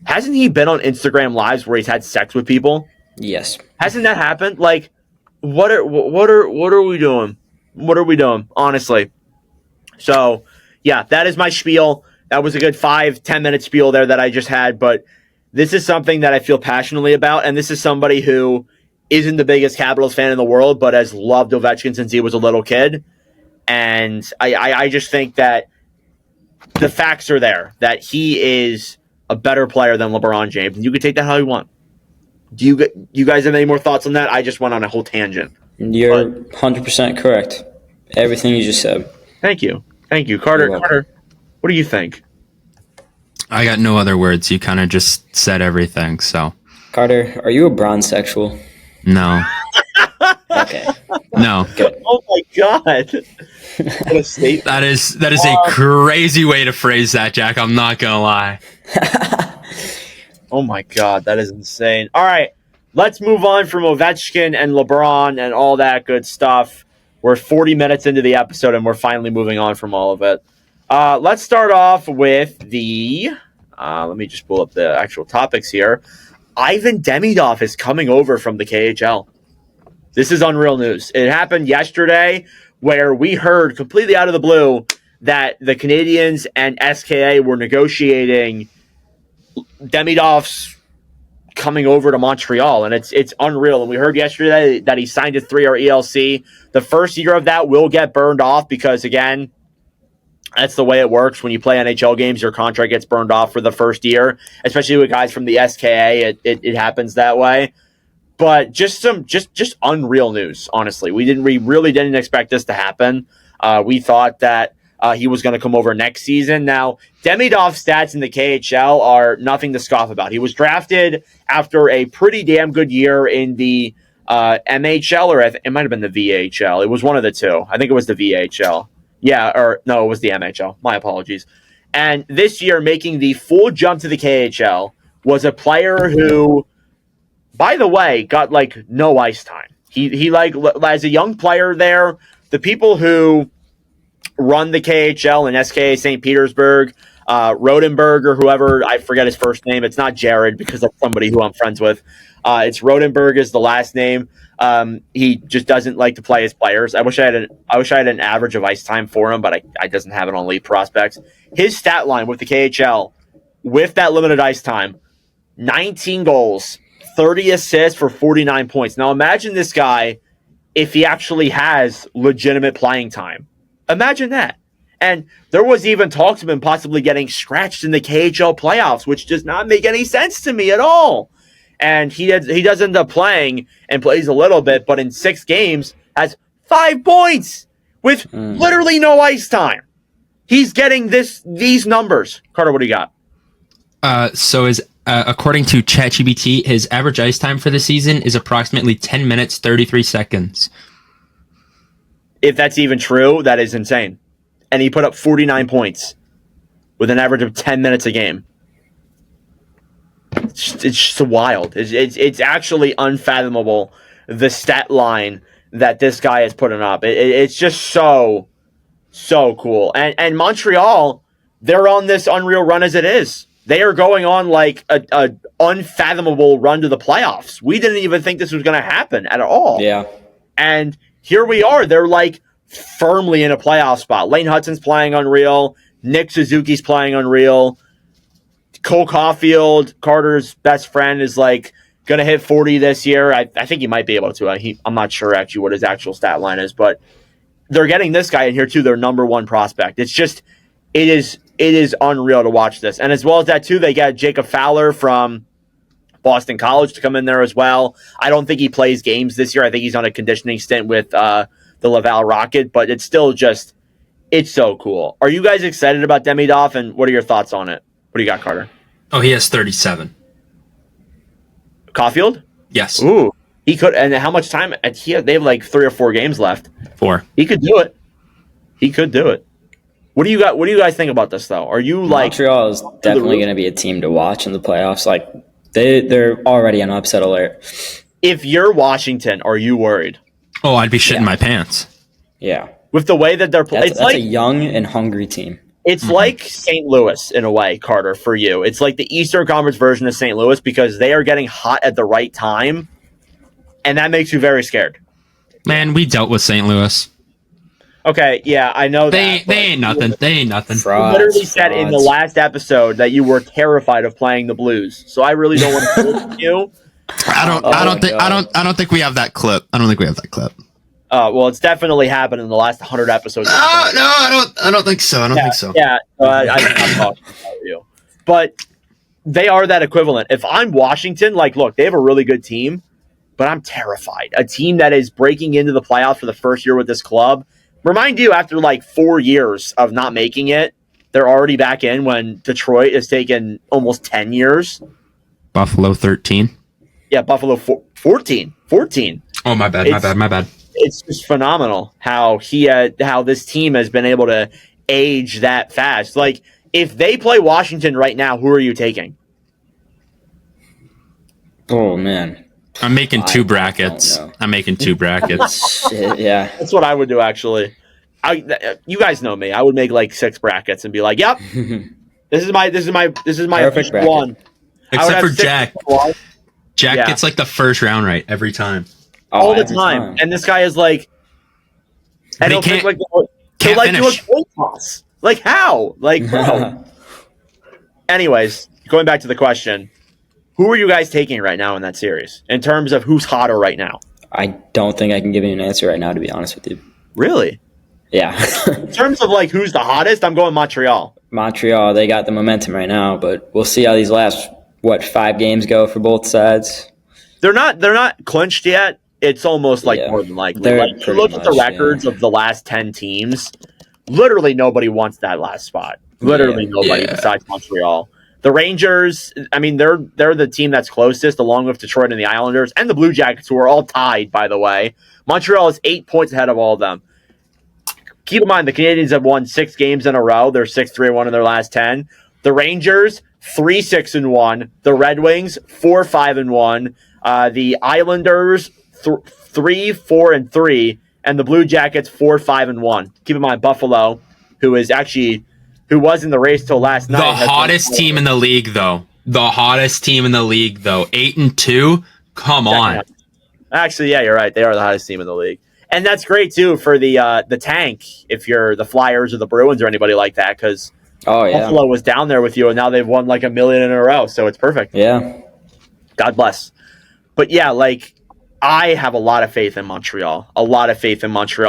hasn't he been on Instagram Lives where he's had sex with people? Yes. Hasn't that happened? Like, what are we doing? What are we doing? Honestly. So, yeah, that is my spiel. That was a good 5-10 minute spiel there that I just had, but this is something that I feel passionately about, and this is somebody who isn't the biggest Capitals fan in the world, but has loved Ovechkin since he was a little kid. And I just think that the facts are there, that he is a better player than LeBron James, and you can take that how you want. Do you guys have any more thoughts on that? I just went on a whole tangent. You're 100% correct. Everything you just said. Thank you. Carter, what do you think? I got no other words. You kind of just said everything, so. Carter, are you a bronzexual? No. Okay. No. Good. Oh my God. What a statement. That is a crazy way to phrase that, Jack. I'm not going to lie. Oh my God, that is insane. All right, let's move on from Ovechkin and LeBron and all that good stuff. We're 40 minutes into the episode, and we're finally moving on from all of it. Let's start off with the... let me just pull up the actual topics here. Ivan Demidov is coming over from the KHL. This is unreal news. It happened yesterday where we heard completely out of the blue that the Canadiens and SKA were negotiating Demidov's coming over to Montreal, and it's unreal. And we heard yesterday that he signed a 3-year ELC. The first year of that will get burned off because, again, that's the way it works. When you play NHL games, your contract gets burned off for the first year, especially with guys from the SKA. It happens that way. But just unreal news, honestly. We really didn't expect this to happen. We thought that he was going to come over next season. Now, Demidov's stats in the KHL are nothing to scoff about. He was drafted after a pretty damn good year in the MHL, or it might have been the VHL. It was one of the two. I think it was the VHL. Yeah, or no, it was the MHL. My apologies. And this year, making the full jump to the KHL was a player who, by the way, got like no ice time. He like, as a young player there, the people who run the KHL and SKA St. Petersburg, Rodenberg or whoever, I forget his first name. It's not Jared because that's somebody who I'm friends with. It's Rodenberg is the last name. He just doesn't like to play his players. I wish I had an average of ice time for him, but I doesn't have it on Elite Prospects. His stat line with the KHL, with that limited ice time, 19 goals, 30 assists for 49 points. Now imagine this guy if he actually has legitimate playing time. Imagine that. And there was even talks of him possibly getting scratched in the KHL playoffs, which does not make any sense to me at all. And he does end up playing and plays a little bit, but in 6 games has 5 points with literally no ice time. He's getting these numbers. Carter, what do you got? So according to ChatGPT, his average ice time for the season is approximately 10 minutes, 33 seconds. If that's even true, that is insane. And he put up 49 points with an average of 10 minutes a game. It's just wild. It's actually unfathomable, the stat line that this guy is putting up. It's just so cool. And Montreal, they're on this unreal run as it is. They are going on like a unfathomable run to the playoffs. We didn't even think this was going to happen at all. Yeah. And here we are. They're like firmly in a playoff spot. Lane Hudson's playing unreal. Nick Suzuki's playing unreal. Cole Caulfield, Carter's best friend, is like going to hit 40 this year. I think he might be able to. I'm not sure actually what his actual stat line is, but they're getting this guy in here too, their number one prospect. It's just, it is unreal to watch this. And as well as that too, they got Jacob Fowler from Boston College to come in there as well. I don't think he plays games this year. I think he's on a conditioning stint with the Laval Rocket, but it's still just, it's so cool. Are you guys excited about Demidov, and what are your thoughts on it? What do you got, Carter? Oh, he has 37. Caulfield? Yes. Ooh. He could, and how much time? They have like 3 or 4 games left. 4. He could do it. What do you got? What do you guys think about this though? Are you like Montreal is definitely going to be a team to watch in the playoffs? Like they're already on upset alert. If you're Washington, are you worried? Oh, I'd be shitting my pants. Yeah. With the way that they're playing, that's a young and hungry team. It's like St. Louis in a way, Carter, for you. It's like the Eastern Conference version of St. Louis because they are getting hot at the right time, and that makes you very scared. Man, we dealt with St. Louis. Okay, yeah, I know they ain't nothing. They ain't nothing. You literally said in the last episode that you were terrified of playing the Blues, so I really don't want to listen to you. I don't think we have that clip. I don't think we have that clip. Well, it's definitely happened in the last 100 episodes. No, I don't think so. I don't think so. Yeah, I'm talking about you. But they are that equivalent. If I'm Washington, like, look, they have a really good team, but I'm terrified. A team that is breaking into the playoffs for the first year with this club. Remind you, after like 4 years of not making it, they're already back in when Detroit has taken almost 10 years. Buffalo 13. Yeah, Buffalo 14. Oh, my bad. It's just phenomenal how how this team has been able to age that fast. Like, if they play Washington right now, who are you taking? Oh, man. I'm making two brackets. Shit, yeah. That's what I would do, actually. You guys know me. I would make like 6 brackets and be like, "Yep, this is my Perfect bracket. one." Except for Jack. Jack Yeah. gets like the first round right every time. All the time. And this guy is like, I don't think like can't like do a finish. coin toss. Like how? Like bro. Anyways, going back to the question, who are you guys taking right now in that series in terms of who's hotter right now? I don't think I can give you an answer right now, to be honest with you. Really? Yeah. In terms of like who's the hottest, I'm going Montreal. Montreal, they got the momentum right now, but we'll see how these last 5 games go for both sides. They're not clinched yet. It's almost like more than likely. Like, you look at the records of the last 10 teams. Literally nobody wants that last spot. Literally nobody besides Montreal. The Rangers, I mean, they're the team that's closest, along with Detroit and the Islanders and the Blue Jackets, who are all tied, by the way. Montreal is 8 points ahead of all of them. Keep in mind, the Canadiens have won 6 games in a row. They're 6-3-1 in their last 10. The Rangers, 3-6-1. The Red Wings, 4-5-1. The Islanders, 3-4-3. And the Blue Jackets, 4-5-1. Keep in mind, Buffalo, who was in the race till last night. The hottest team in the league, though. 8-2. Come on. Actually, yeah, you're right. They are the hottest team in the league. And that's great, too, for the tank, if you're the Flyers or the Bruins or anybody like that, because Buffalo was down there with you, and now they've won like 1 million in a row, so it's perfect. Yeah. God bless. But, yeah, like, I have a lot of faith in Montreal.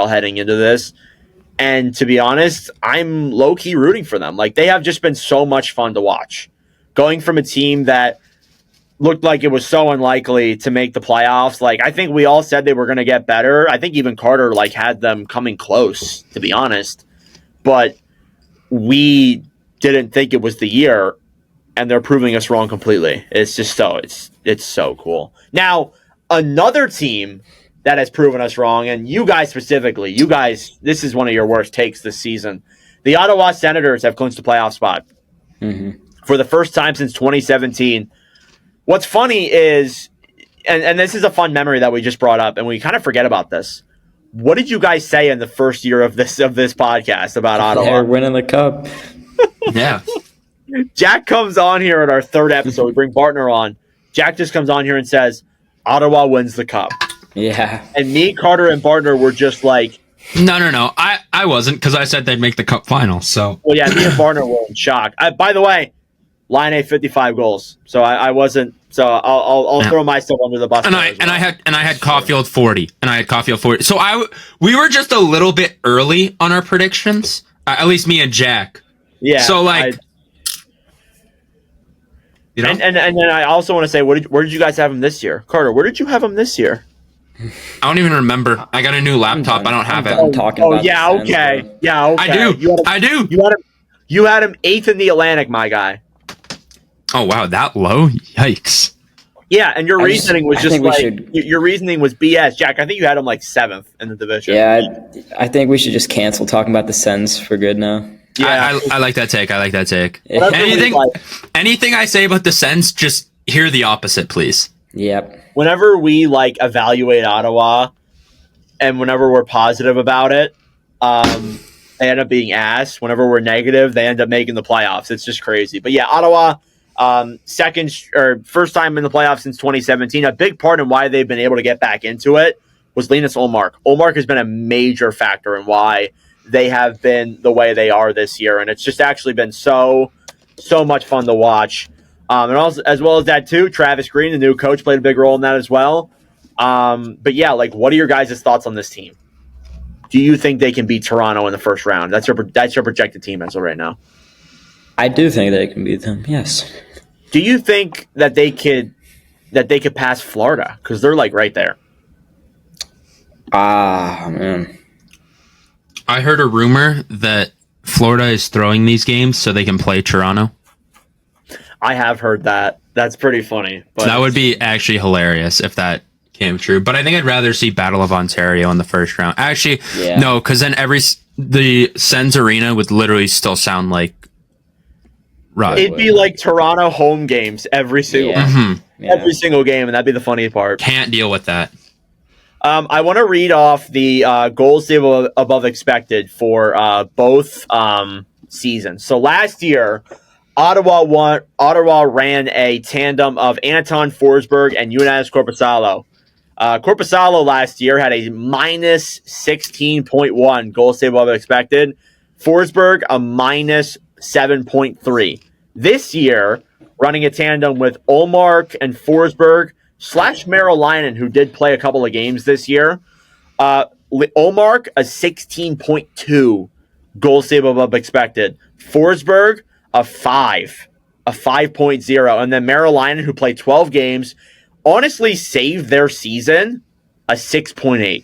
Heading into this. And to be honest, I'm low-key rooting for them. Like, they have just been so much fun to watch. Going from a team that looked like it was so unlikely to make the playoffs. Like, I think we all said they were going to get better. I think even Carter like had them coming close, to be honest. But we didn't think it was the year, and they're proving us wrong completely. It's just it's so cool. Now, another team that has proven us wrong, and you guys specifically, this is one of your worst takes this season. The Ottawa Senators have clinched a playoff spot for the first time since 2017. What's funny is, and this is a fun memory that we just brought up, and we kind of forget about this. What did you guys say in the first year of this podcast about Ottawa? They're winning the cup. Yeah. Jack comes on here at our 3rd episode. We bring Bartner on. Jack just comes on here and says, Ottawa wins the cup. Yeah. And me, Carter, and Bartner were just like... No. I wasn't, because I said they'd make the cup final, so... Well, yeah, me and Bartner were in shock. By the way, Line A 55 goals. So I wasn't... So I'll throw myself under the bus. And I had Caulfield 40. So we were just a little bit early on our predictions. At least me and Jack. Yeah. So like... You know? And then I also want to say, where did you guys have him this year? Carter, where did you have him this year? I don't even remember. I got a new laptop. I don't have it. Okay. I do. You had him 8th in the Atlantic, my guy. Oh wow, that low? Yikes. Yeah, and your reasoning was BS, Jack. I think you had him like 7th in the division. Yeah, I think we should just cancel talking about the Sens for good now. Yeah, I like that take. Anything I say about the Sens, just hear the opposite, please. Yep. Whenever we like evaluate Ottawa, and whenever we're positive about it, and they end up being ass. Whenever we're negative, they end up making the playoffs. It's just crazy. But yeah, Ottawa, first time in the playoffs since 2017. A big part in why they've been able to get back into it was Linus Ullmark. Ullmark has been a major factor in why they have been the way they are this year, and it's just actually been so much fun to watch. And also, as well as that too, Travis Green, the new coach, played a big role in that as well. But yeah, like, what are your guys' thoughts on this team? Do you think they can beat Toronto in the first round? That's your projected team as of right now. I do think they can beat them. Yes. Do you think that they could pass Florida, because they're like right there? Man. I heard a rumor that Florida is throwing these games so they can play Toronto. I have heard that. That's pretty funny. But that would be actually hilarious if that came true. But I think I'd rather see Battle of Ontario in the first round. Actually, no, because then the Sens Arena would literally still sound like it'd be like Toronto home games every single every single game, and that'd be the funny part. Can't deal with that. I want to read off the goals saved above expected for both seasons. So last year, Ottawa ran a tandem of Anton Forsberg and Joonas Korpisalo. Korpisalo last year had a minus 16.1 goals saved above expected. Forsberg a minus 7.3. This year, running a tandem with Ullmark and Forsberg / Merrill-Linen, who did play a couple of games this year. Ullmark, a 16.2 goal save above expected. Forsberg, a 5.0. And then Merrill-Linen, who played 12 games, honestly saved their season, a 6.8.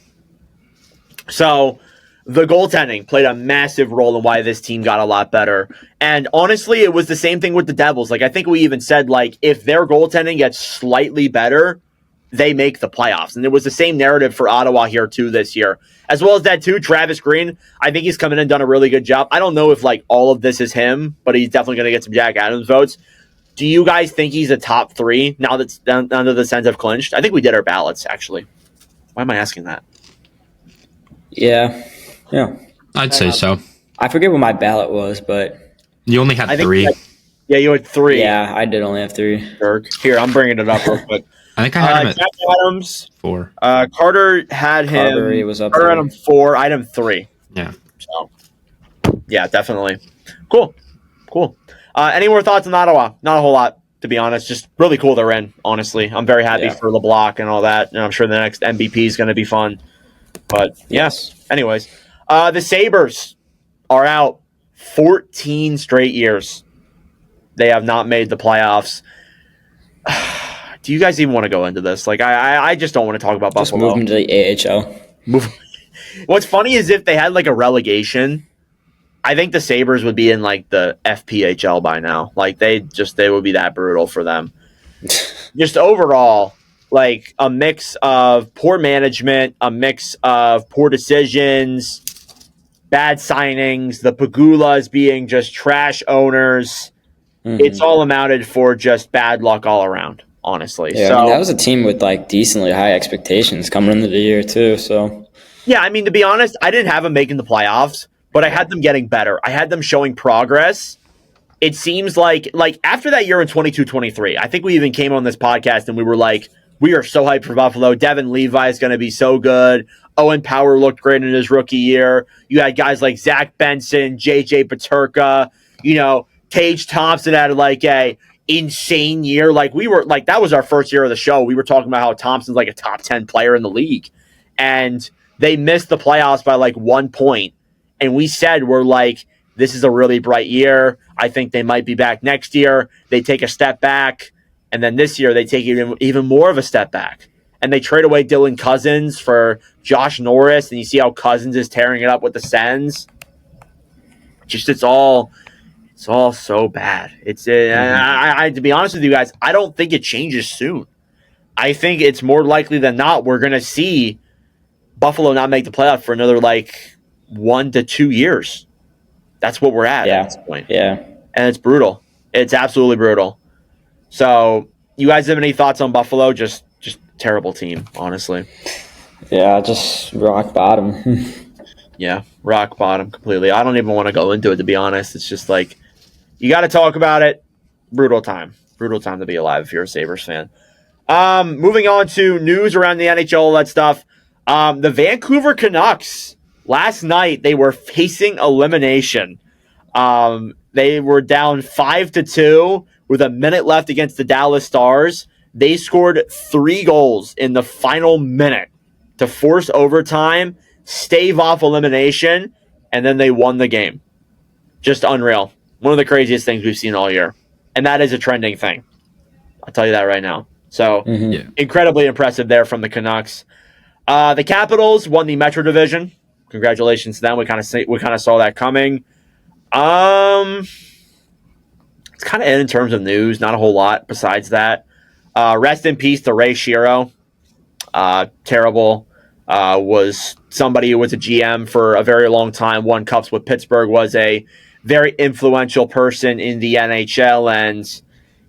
So the goaltending played a massive role in why this team got a lot better. And honestly, it was the same thing with the Devils. Like, I think we even said, like, if their goaltending gets slightly better, they make the playoffs. And it was the same narrative for Ottawa here, too, this year. As well as that, too, Travis Green, I think he's come in and done a really good job. I don't know if, like, all of this is him, but he's definitely going to get some Jack Adams votes. Do you guys think he's a top 3 now that under the Sens have clinched? I think we did our ballots, actually. Why am I asking that? Yeah. I'd say so. I forget what my ballot was, but you only had 3. Yeah, you had 3. Yeah, I did only have 3. Dirk. Here, I'm bringing it up real quick. I think I had him at Jack Adams 4. Carter had him. Carter was up Carter had him 4. I had him 3. Yeah. So, yeah, definitely. Cool. Any more thoughts on Ottawa? Not a whole lot, to be honest. Just really cool they're in, honestly. I'm very happy for LeBlanc and all that. And I'm sure the next MVP is going to be fun. But, yes. Anyways. The Sabres are out 14 straight years. They have not made the playoffs. Do you guys even want to go into this? Like, I just don't want to talk about Buffalo. Just move them to the AHL. What's funny is if they had, like, a relegation, I think the Sabres would be in, like, the FPHL by now. Like, they would be that brutal for them. Just overall, like, a mix of poor management, a mix of poor decisions, bad signings, the Pagulas being just trash owners. Mm-hmm. It's all amounted for just bad luck all around, honestly. Yeah, so, that was a team with, like, decently high expectations coming into the year, too. So, yeah, I mean, to be honest, I didn't have them making the playoffs, but I had them getting better. I had them showing progress. It seems like after that year in 22-23, I think we even came on this podcast and we were like, we are so hyped for Buffalo. Devin Levi is going to be so good. Owen Power looked great in his rookie year. You had guys like Zach Benson, JJ Peterka, Tage Thompson had like a insane year. Like we were like, that was our first year of the show. We were talking about how Thompson's like a top 10 player in the league. And they missed the playoffs by like 1 point. And we said, we're like, this is a really bright year. I think they might be back next year. They take a step back. And then this year they take even more of a step back. And they trade away Dylan Cousins for Josh Norris. And you see how Cousins is tearing it up with the Sens. It's all so bad. I to be honest with you guys, I don't think it changes soon. I think it's more likely than not we're going to see Buffalo not make the playoff for another like 1 to 2 years. That's what we're at this point. Yeah. And it's brutal. It's absolutely brutal. So, you guys have any thoughts on Buffalo? Just terrible team, honestly. Yeah, just rock bottom. Yeah, rock bottom completely. I don't even want to go into it, to be honest. It's just like, you got to talk about it. Brutal time to be alive if you're a Sabres fan. Moving on to news around the NHL, all that stuff. The Vancouver Canucks, last night, they were facing elimination. They were down 5-2 with a minute left against the Dallas Stars. They scored 3 goals in the final minute to force overtime, stave off elimination, and then they won the game. Just unreal. One of the craziest things we've seen all year. And that is a trending thing. I'll tell you that right now. So, incredibly impressive there from the Canucks. The Capitals won the Metro Division. Congratulations to them. We kind of saw that coming. It's kind of in terms of news. Not a whole lot besides that. Rest in peace to Ray Shero. Terrible. Was somebody who was a GM for a very long time, won cups with Pittsburgh, was a very influential person in the NHL, and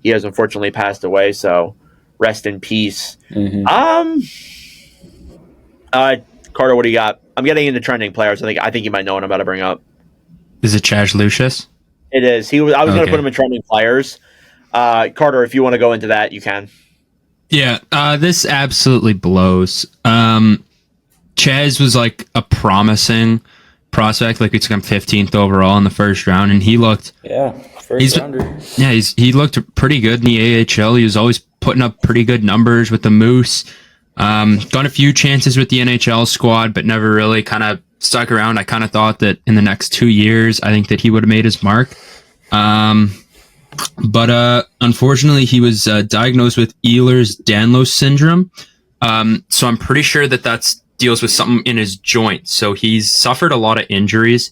he has unfortunately passed away, so rest in peace. Carter, what do you got? I'm getting into trending players. I think you might know what I'm about to bring up. Is it Chaz Lucius? It is. I was going to put him in trending players. Carter, if you want to go into that, you can. Yeah, this absolutely blows. Chaz was like a promising prospect. Like, we took him 15th overall in the first round, and he looked first rounder. Yeah, he looked pretty good in the AHL. He was always putting up pretty good numbers with the Moose. Got a few chances with the NHL squad, but never really kind of stuck around. I kind of thought that in the next 2 years, I think that he would have made his mark. But unfortunately, he was diagnosed with Ehlers-Danlos syndrome. So I'm pretty sure that deals with something in his joint. So he's suffered a lot of injuries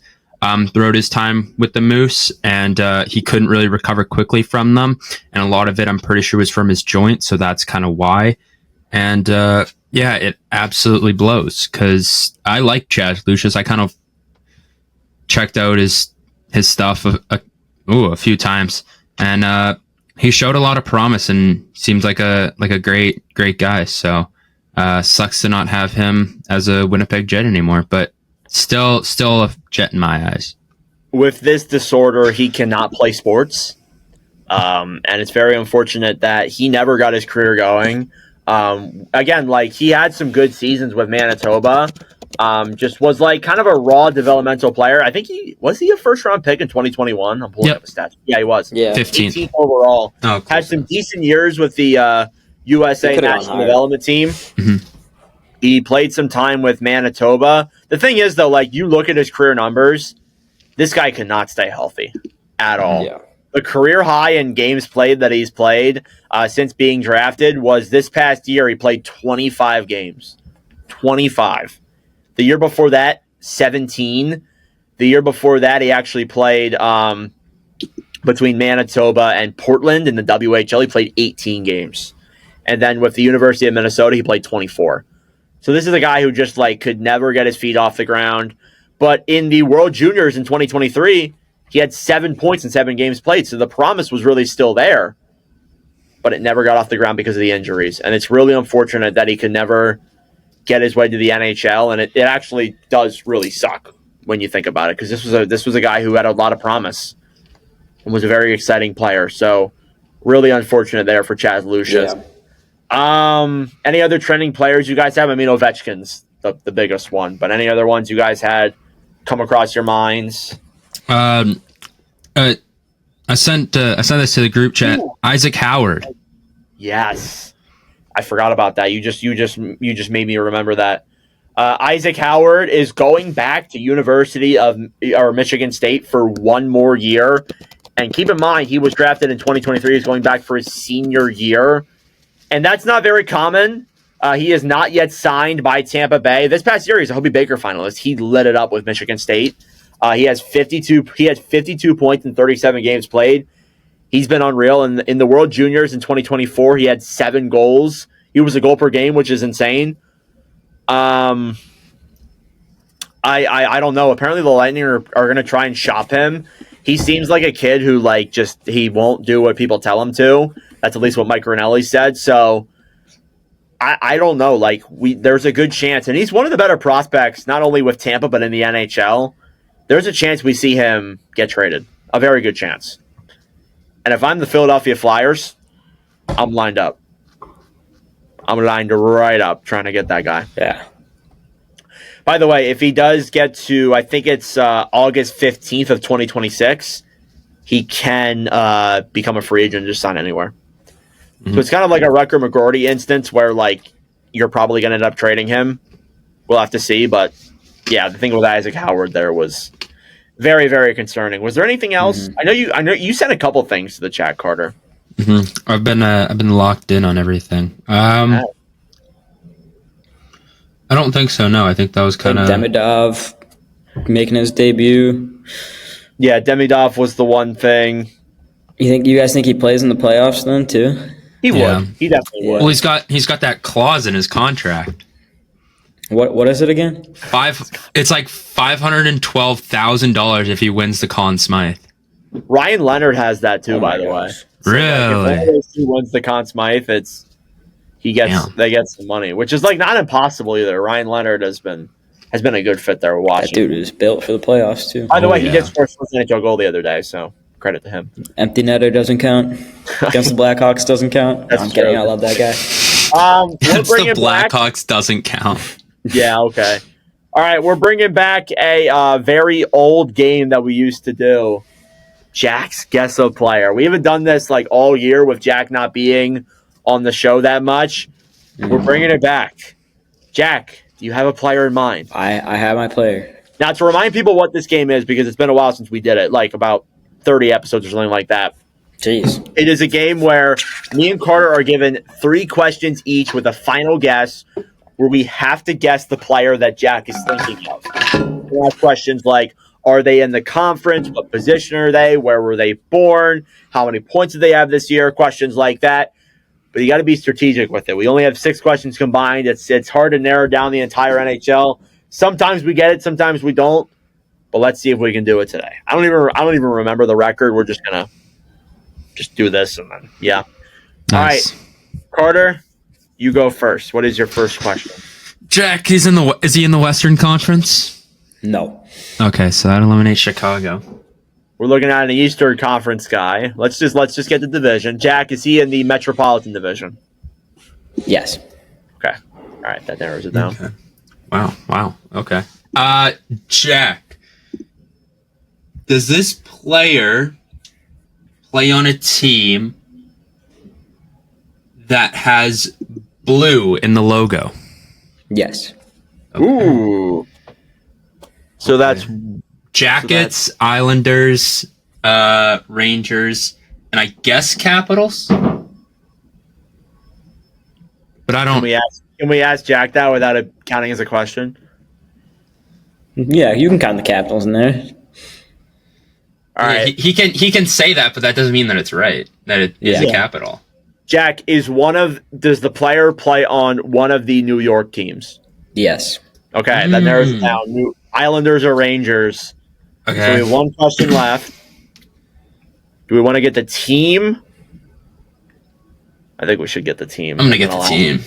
throughout his time with the Moose, and he couldn't really recover quickly from them. And a lot of it, I'm pretty sure, was from his joint. So that's kind of why. And it absolutely blows, because I like Chaz Lucius. I kind of checked out his stuff a few times, and he showed a lot of promise and seems like a great guy. So sucks to not have him as a Winnipeg Jet anymore, but still a Jet in my eyes. With this disorder, he cannot play sports, and it's very unfortunate that he never got his career going. Again, like, he had some good seasons with Manitoba. Just was like kind of a raw developmental player. I think he was a first round pick in 2021. I'm pulling up his stats. Yeah, he was. Yeah, 15th overall. Oh, cool. Had some decent years with the USA national development team. Mm-hmm. He played some time with Manitoba. The thing is, though, like, you look at his career numbers, this guy cannot stay healthy at all. Yeah. The career high in games played that he's played since being drafted was this past year. He played 25 games. 25. The year before that, 17. The year before that, he actually played between Manitoba and Portland in the WHL. He played 18 games. And then with the University of Minnesota, he played 24. So this is a guy who just could never get his feet off the ground. But in the World Juniors in 2023, he had 7 points in 7 games played. So the promise was really still there. But it never got off the ground because of the injuries. And it's really unfortunate that he could never get his way to the NHL. And it actually does really suck when you think about it. Because this was a guy who had a lot of promise and was a very exciting player. So really unfortunate there for Chaz Lucius. Yeah. Any other trending players you guys have? I mean, Ovechkin's the biggest one. But any other ones you guys had come across your minds? I sent this to the group chat. Ooh. Isaac Howard. Yes, I forgot about that. You just made me remember that. Isaac Howard is going back to University of Michigan State for one more year. And keep in mind, he was drafted in 2023. He's going back for his senior year, and that's not very common. He is not yet signed by Tampa Bay. This past year, he's a Hobey Baker finalist. He lit it up with Michigan State. He has 52 points in 37 games played. He's been unreal. In the World Juniors in 2024, he had 7 goals. He was a goal per game, which is insane. I don't know. Apparently, the Lightning are going to try and shop him. He seems like a kid who he won't do what people tell him to. That's at least what Mike Rinelli said. So I don't know. Like there's a good chance, and he's one of the better prospects, not only with Tampa but in the NHL. There's a chance we see him get traded. A very good chance. And if I'm the Philadelphia Flyers, I'm lined up. I'm lined right up trying to get that guy. Yeah. By the way, if he does get to, I think it's August 15th of 2026, he can become a free agent and just sign anywhere. Mm-hmm. So it's kind of like a Rucker McGroarty instance where, like, you're probably going to end up trading him. We'll have to see. But, yeah, the thing with Isaac Howard there was very, very concerning. Was there anything else? Mm-hmm. I know you sent a couple things to the chat, Carter. Mm-hmm. I've been locked in on everything. I don't think so. No, I think that was kind of Demidov making his debut. Yeah, Demidov was the one thing. You guys think he plays in the playoffs then too? He would. He definitely would. Well, he's got that clause in his contract. What is it again? It's like $512,000 if he wins the Conn Smythe. Ryan Leonard has that too, by the way. So really? Like, if one of those two wins the Conn Smythe, they get some money, which is like not impossible either. Ryan Leonard has been a good fit there with Washington. That dude is built for the playoffs too. By the way, he gets first NHL goal the other day, so credit to him. Empty netter doesn't count. Against the Blackhawks doesn't count. I'm kidding. I love that guy. Against the Blackhawks doesn't count. Yeah. Okay. All right, we're bringing back a very old game that we used to do. Jack's Guess a Player. We haven't done this like all year with Jack not being on the show that much. We're bringing it back. Jack, do you have a player in mind? I have my player. Now, to remind people what this game is, because it's been a while since we did it, like about 30 episodes or something like that. Jeez. It is a game where me and Carter are given 3 questions each with a final guess where we have to guess the player that Jack is thinking of. We have questions like, are they in the conference? What position are they? Where were they born? How many points did they have this year? Questions like that. But you got to be strategic with it. We only have 6 questions combined. It's hard to narrow down the entire NHL. Sometimes we get it, sometimes we don't. But let's see if we can do it today. I don't even remember the record. We're just gonna do this and then Nice. All right, Carter, you go first. What is your first question? Jack, is he in the Western Conference? No. Okay, so that eliminates Chicago. We're looking at an Eastern Conference guy. Let's just get the division. Jack, is he in the Metropolitan Division? Yes. Okay. All right, that narrows it down. Okay. Wow. Okay. Jack, does this player play on a team that has blue in the logo? Yes. Okay. Ooh. So that's Jackets, Islanders, Rangers, and I guess Capitals. But I don't. Can we ask Jack that without it counting as a question? Yeah, you can count the Capitals in there. All right. He can say that, but that doesn't mean that it's right. That it is a capital. Jack, does the player play on one of the New York teams? Yes. Okay, that narrows it down. Islanders or Rangers. Okay. So we have one question left. Do we want to get the team? I think we should get the team. I'm gonna get the team.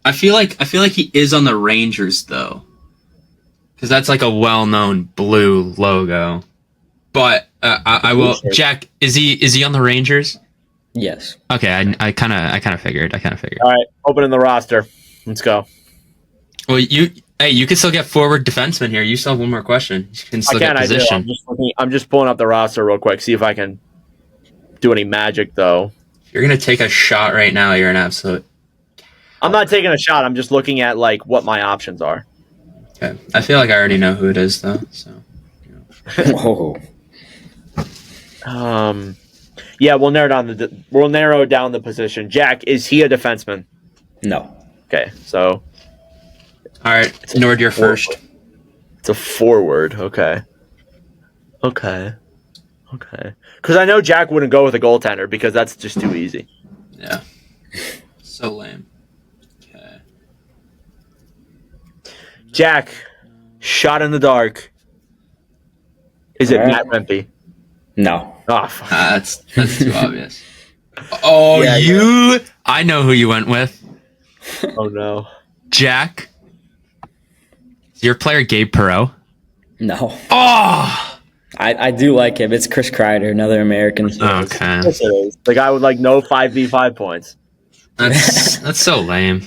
I feel like he is on the Rangers though, because that's like a well-known blue logo. But I will. Jack, is he on the Rangers? Yes. Okay, I kind of figured. All right, opening the roster. Let's go. Well, you can still get forward defenseman here. You still have one more question. You can still get position. I'm just pulling up the roster real quick. See if I can do any magic though. You're gonna take a shot right now. You're an absolute. I'm not taking a shot. I'm just looking at like what my options are. Okay. I feel like I already know who it is though. So. Whoa. Yeah, we'll narrow down the position. Jack, is he a defenseman? No. Okay, so. All right, Nord, you're first. It's a forward. Okay. Because I know Jack wouldn't go with a goaltender because that's just too easy. Yeah. So lame. Okay. Jack, shot in the dark. Is it Matt Rempe? No. Oh, fuck. That's too obvious. Oh, Yeah, I know who you went with. Oh no. Jack, is your player Gabe Perreault? No. Oh! I do like him. It's Chris Kreider, another American. Okay. Yes, it is. The guy with like no 5v5 points. That's so lame.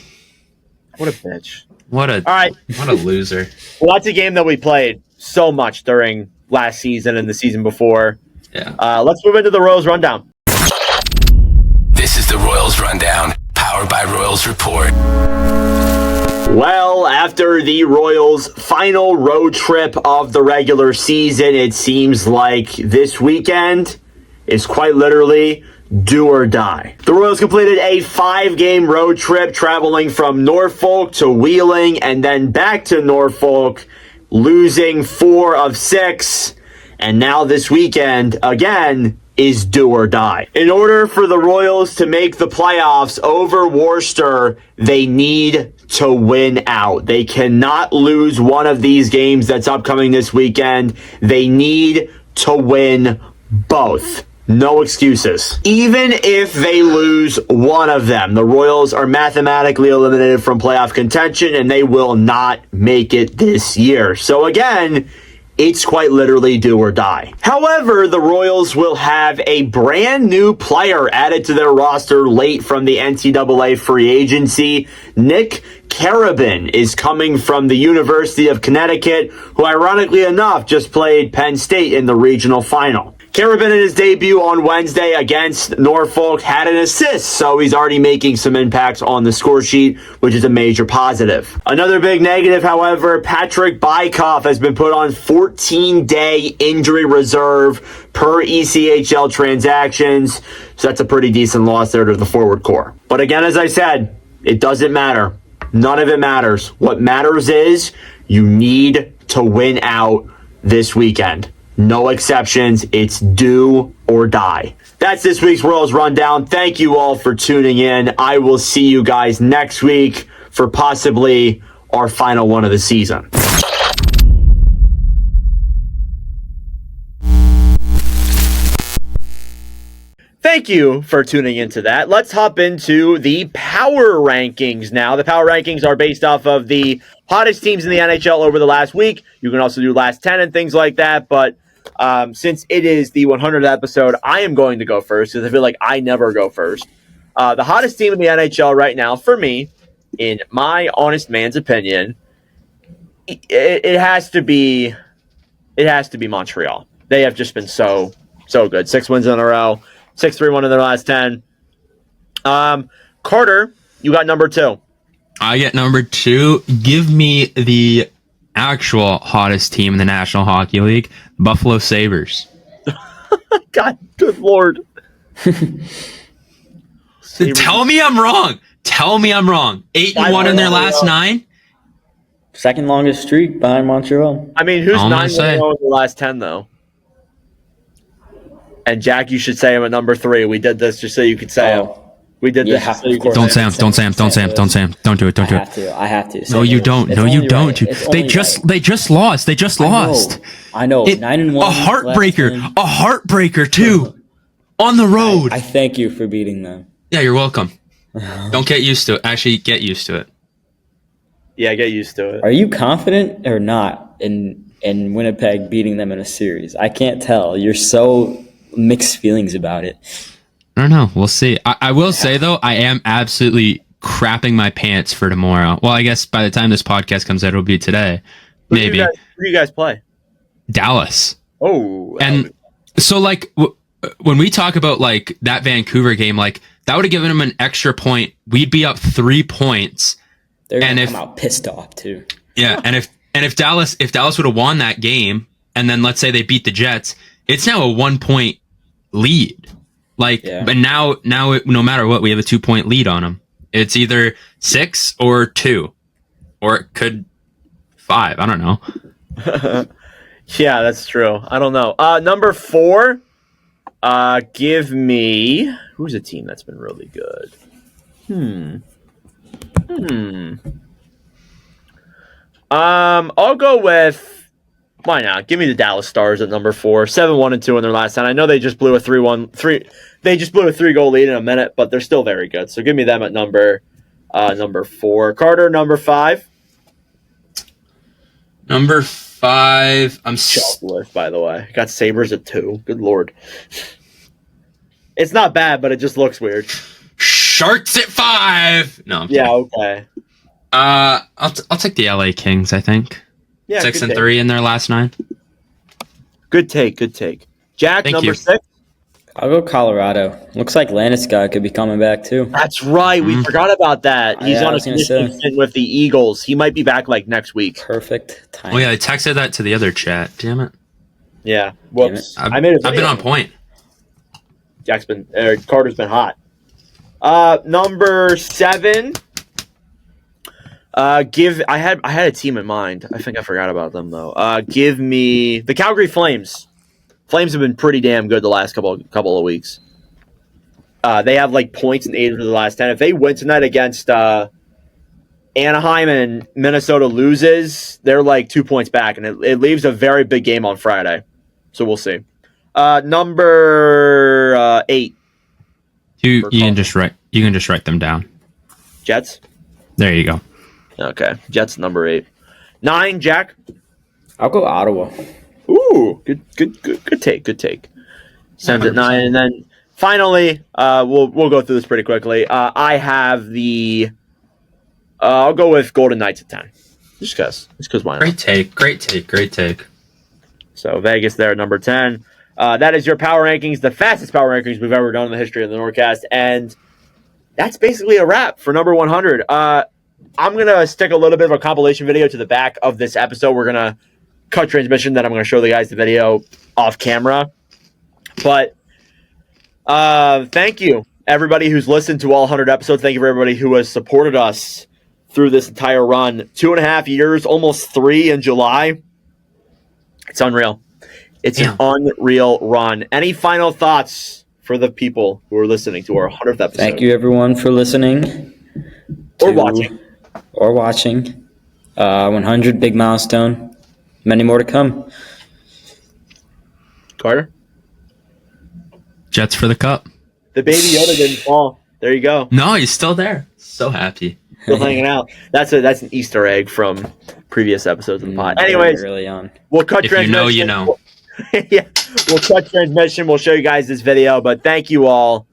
What a bitch. What a loser. Well, that's a game that we played so much during last season and the season before. Yeah. Let's move into the Royals rundown. This is the Royals Rundown, powered by Royals Report. Well, after the Royals' final road trip of the regular season, it seems like this weekend is quite literally do or die. The Royals completed a 5-game road trip, traveling from Norfolk to Wheeling and then back to Norfolk, losing 4 of 6. And now this weekend, again, is do or die. In order for the Royals to make the playoffs over Worcester, they need to win out. They cannot lose one of these games that's upcoming this weekend. They need to win both. No excuses. Even if they lose one of them, the Royals are mathematically eliminated from playoff contention and they will not make it this year. So again, it's quite literally do or die. However, the Royals will have a brand new player added to their roster late from the NCAA free agency. Nick Carabin is coming from the University of Connecticut, who ironically enough just played Penn State in the regional final. Carabin in his debut on Wednesday against Norfolk had an assist, so he's already making some impacts on the score sheet, which is a major positive. Another big negative, however, Patrick Bykoff has been put on 14-day injury reserve per ECHL transactions, so that's a pretty decent loss there to the forward core. But again, as I said, it doesn't matter. None of it matters. What matters is you need to win out this weekend. No exceptions. It's do or die. That's this week's Royals Rundown. Thank you all for tuning in. I will see you guys next week for possibly our final one of the season. Thank you for tuning into that. Let's hop into the power rankings now. The power rankings are based off of the hottest teams in the NHL over the last week. You can also do last 10 and things like that, but since it is the 100th episode, I am going to go first because I feel like I never go first. The hottest team in the NHL right now, for me, in my honest man's opinion, it has to be Montreal. They have just been so good. 6 wins in a row, 6-3-1 in their last 10. Carter, you got number 2. I get number 2. Give me the actual hottest team in the National Hockey League, Buffalo Sabres. God, good Lord. Tell me I'm wrong. 8-1 in their last 9. Second longest streak behind Montreal. I mean, who's 9-0 in the last 10, though? And Jack, you should say him at number 3. We did this just so you could say him. We did this just so you could Don't say him. Don't do it. I have to. No, you don't. No, you don't. They just lost. I know. 9-1. A heartbreaker too. On the road. I thank you for beating them. Yeah, you're welcome. Don't get used to it. Actually, get used to it. Yeah, get used to it. Are you confident or not in Winnipeg beating them in a series? I can't tell. You're so mixed feelings about it. I don't know. We'll see. I will say, though, I am absolutely crapping my pants for tomorrow. Well, I guess by the time this podcast comes out, it'll be today. Maybe. Who do you guys play? Dallas. Oh. And so, like, when we talk about, like, that Vancouver game, like, that would have given them an extra point. We'd be up 3 points. They're going to come out pissed off, too. Yeah, and if Dallas would have won that game, and then let's say they beat the Jets, it's now a 1-point lead. But now no matter what, we have a 2-point lead on them. It's either 6 or 2, or it could 5. I don't know. Yeah, that's true. I don't know. Number 4. Give me who's a team that's been really good. I'll go with. Why not? Give me the Dallas Stars at number 4. 7-1-2 in their last 10. I know they just blew a 3-1-3. They just blew a 3-goal lead in a minute, but they're still very good. So give me them at number number 4. Carter, number 5. Number 5. I'm list, by the way. Got Sabres at 2. Good lord. It's not bad, but it just looks weird. Sharks at 5. No, I'm yeah, kidding. okay. I'll take the LA Kings. I think. Yeah, 6-3 in their last 9. Good take. Jack, Thank number you. 6. I'll go Colorado. Looks like Landeskog could be coming back too. That's right. We forgot about that. He's on a conditioning stint with the Eagles. He might be back like next week. Perfect time. Oh yeah, I texted that to the other chat. Damn it. Yeah. Whoops. I've I've been on point. Carter's been hot. Number 7. I had a team in mind. I think I forgot about them though. Give me the Calgary Flames. Flames have been pretty damn good the last couple of weeks. They have like points in 8 of the last 10. If they win tonight against Anaheim and Minnesota loses, they're like 2 points back, and it leaves a very big game on Friday. So we'll see. Number 8. You can just write them down. Jets. There you go. Okay, Jets number 8. 9, Jack. I'll go Ottawa. Ooh, good take. Sends at 9, and then finally, we'll go through this pretty quickly. I have the. I'll go with Golden Knights at 10. Just because why not? Great take. So Vegas there at number 10. That is your power rankings, the fastest power rankings we've ever done in the history of the Nordcast, and that's basically a wrap for number 100. I'm gonna stick a little bit of a compilation video to the back of this episode. We're gonna cut transmission, then I'm going to show the guys the video off camera. But thank you, everybody who's listened to all 100 episodes. Thank you for everybody who has supported us through this entire run. 2.5 years, almost 3 in July. It's unreal. It's an unreal run. Any final thoughts for the people who are listening to our 100th episode? Thank you, everyone, for listening. Or watching. 100, big milestone. Many more to come. Carter? Jets for the cup. The baby Yoda didn't fall. There you go. No, he's still there. So happy. Still hanging out. That's an Easter egg from previous episodes of the pod. Anyways, early on. We'll cut if transmission. you know. Yeah, we'll cut transmission. We'll show you guys this video. But thank you all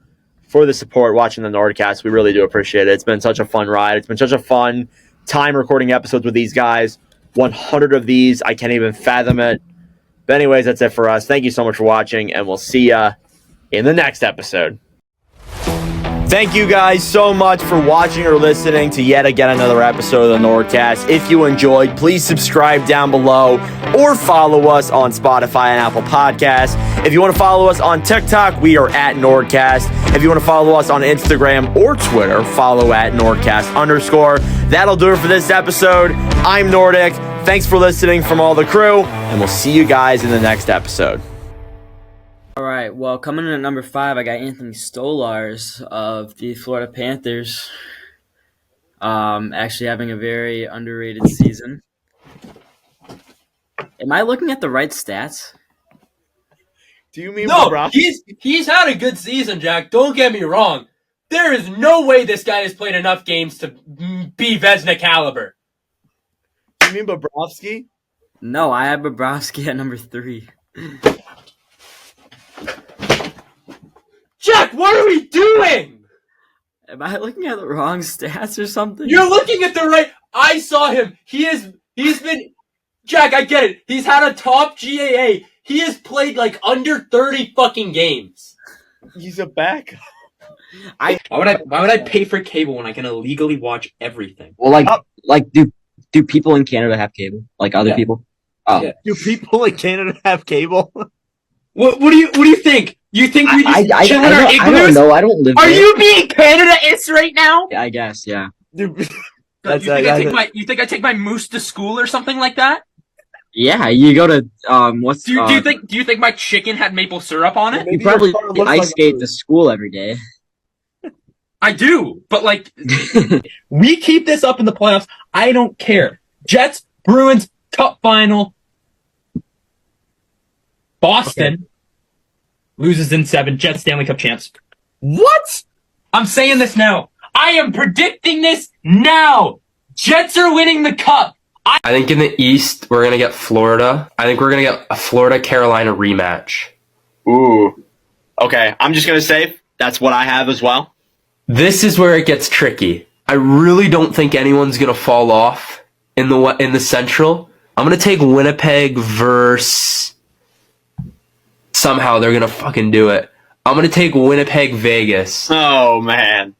for the support watching the Nordcast. We really do appreciate it. It's been such a fun ride. It's been such a fun time recording episodes with these guys. 100 of these. I can't even fathom it. But anyways, that's it for us. Thank you so much for watching, and we'll see ya in the next episode. Thank you guys so much for watching or listening to yet again another episode of the Nordcast. If you enjoyed, please subscribe down below or follow us on Spotify and Apple Podcasts. If you want to follow us on TikTok, we are at Nordcast. If you want to follow us on Instagram or Twitter, follow at Nordcast_. That'll do it for this episode. I'm Nordic. Thanks for listening from all the crew, and we'll see you guys in the next episode. All right, well, coming in at number 5, I got Anthony Stolarz of the Florida Panthers. Actually having a very underrated season. Am I looking at the right stats? Do you mean no? He's had a good season, Jack. Don't get me wrong. There is no way this guy has played enough games to be Vezina caliber. Do you mean Bobrovsky? No, I have Bobrovsky at number 3. Jack, what are we doing? Am I looking at the wrong stats or something? You're looking at the right. I saw him. He's been. Jack, I get it. He's had a top GAA. He has played like under 30 fucking games. He's a backup. Why would I pay for cable when I can illegally watch everything? Well, do people in Canada have cable? Like other people? Oh. Yeah. Do people in Canada have cable? What do you think? You think we just chill in our igloos? I don't know. I don't live Are there. you being Canada-ist right now? Yeah, I guess, yeah. You think I take my moose to school or something like that? Yeah, you go to Do you think my chicken had maple syrup on it? You probably ice skate to school every day. I do, but like we keep this up in the playoffs. I don't care. Jets, Bruins, Cup final. Boston loses in 7. Jets Stanley Cup champs. What? I'm saying this now. I am predicting this now. Jets are winning the cup. I think in the East, we're going to get Florida. I think we're going to get a Florida-Carolina rematch. Ooh. Okay, I'm just going to say that's what I have as well. This is where it gets tricky. I really don't think anyone's going to fall off in the Central. I'm going to take Winnipeg versus... Somehow they're going to fucking do it. I'm going to take Winnipeg, Vegas. Oh, man.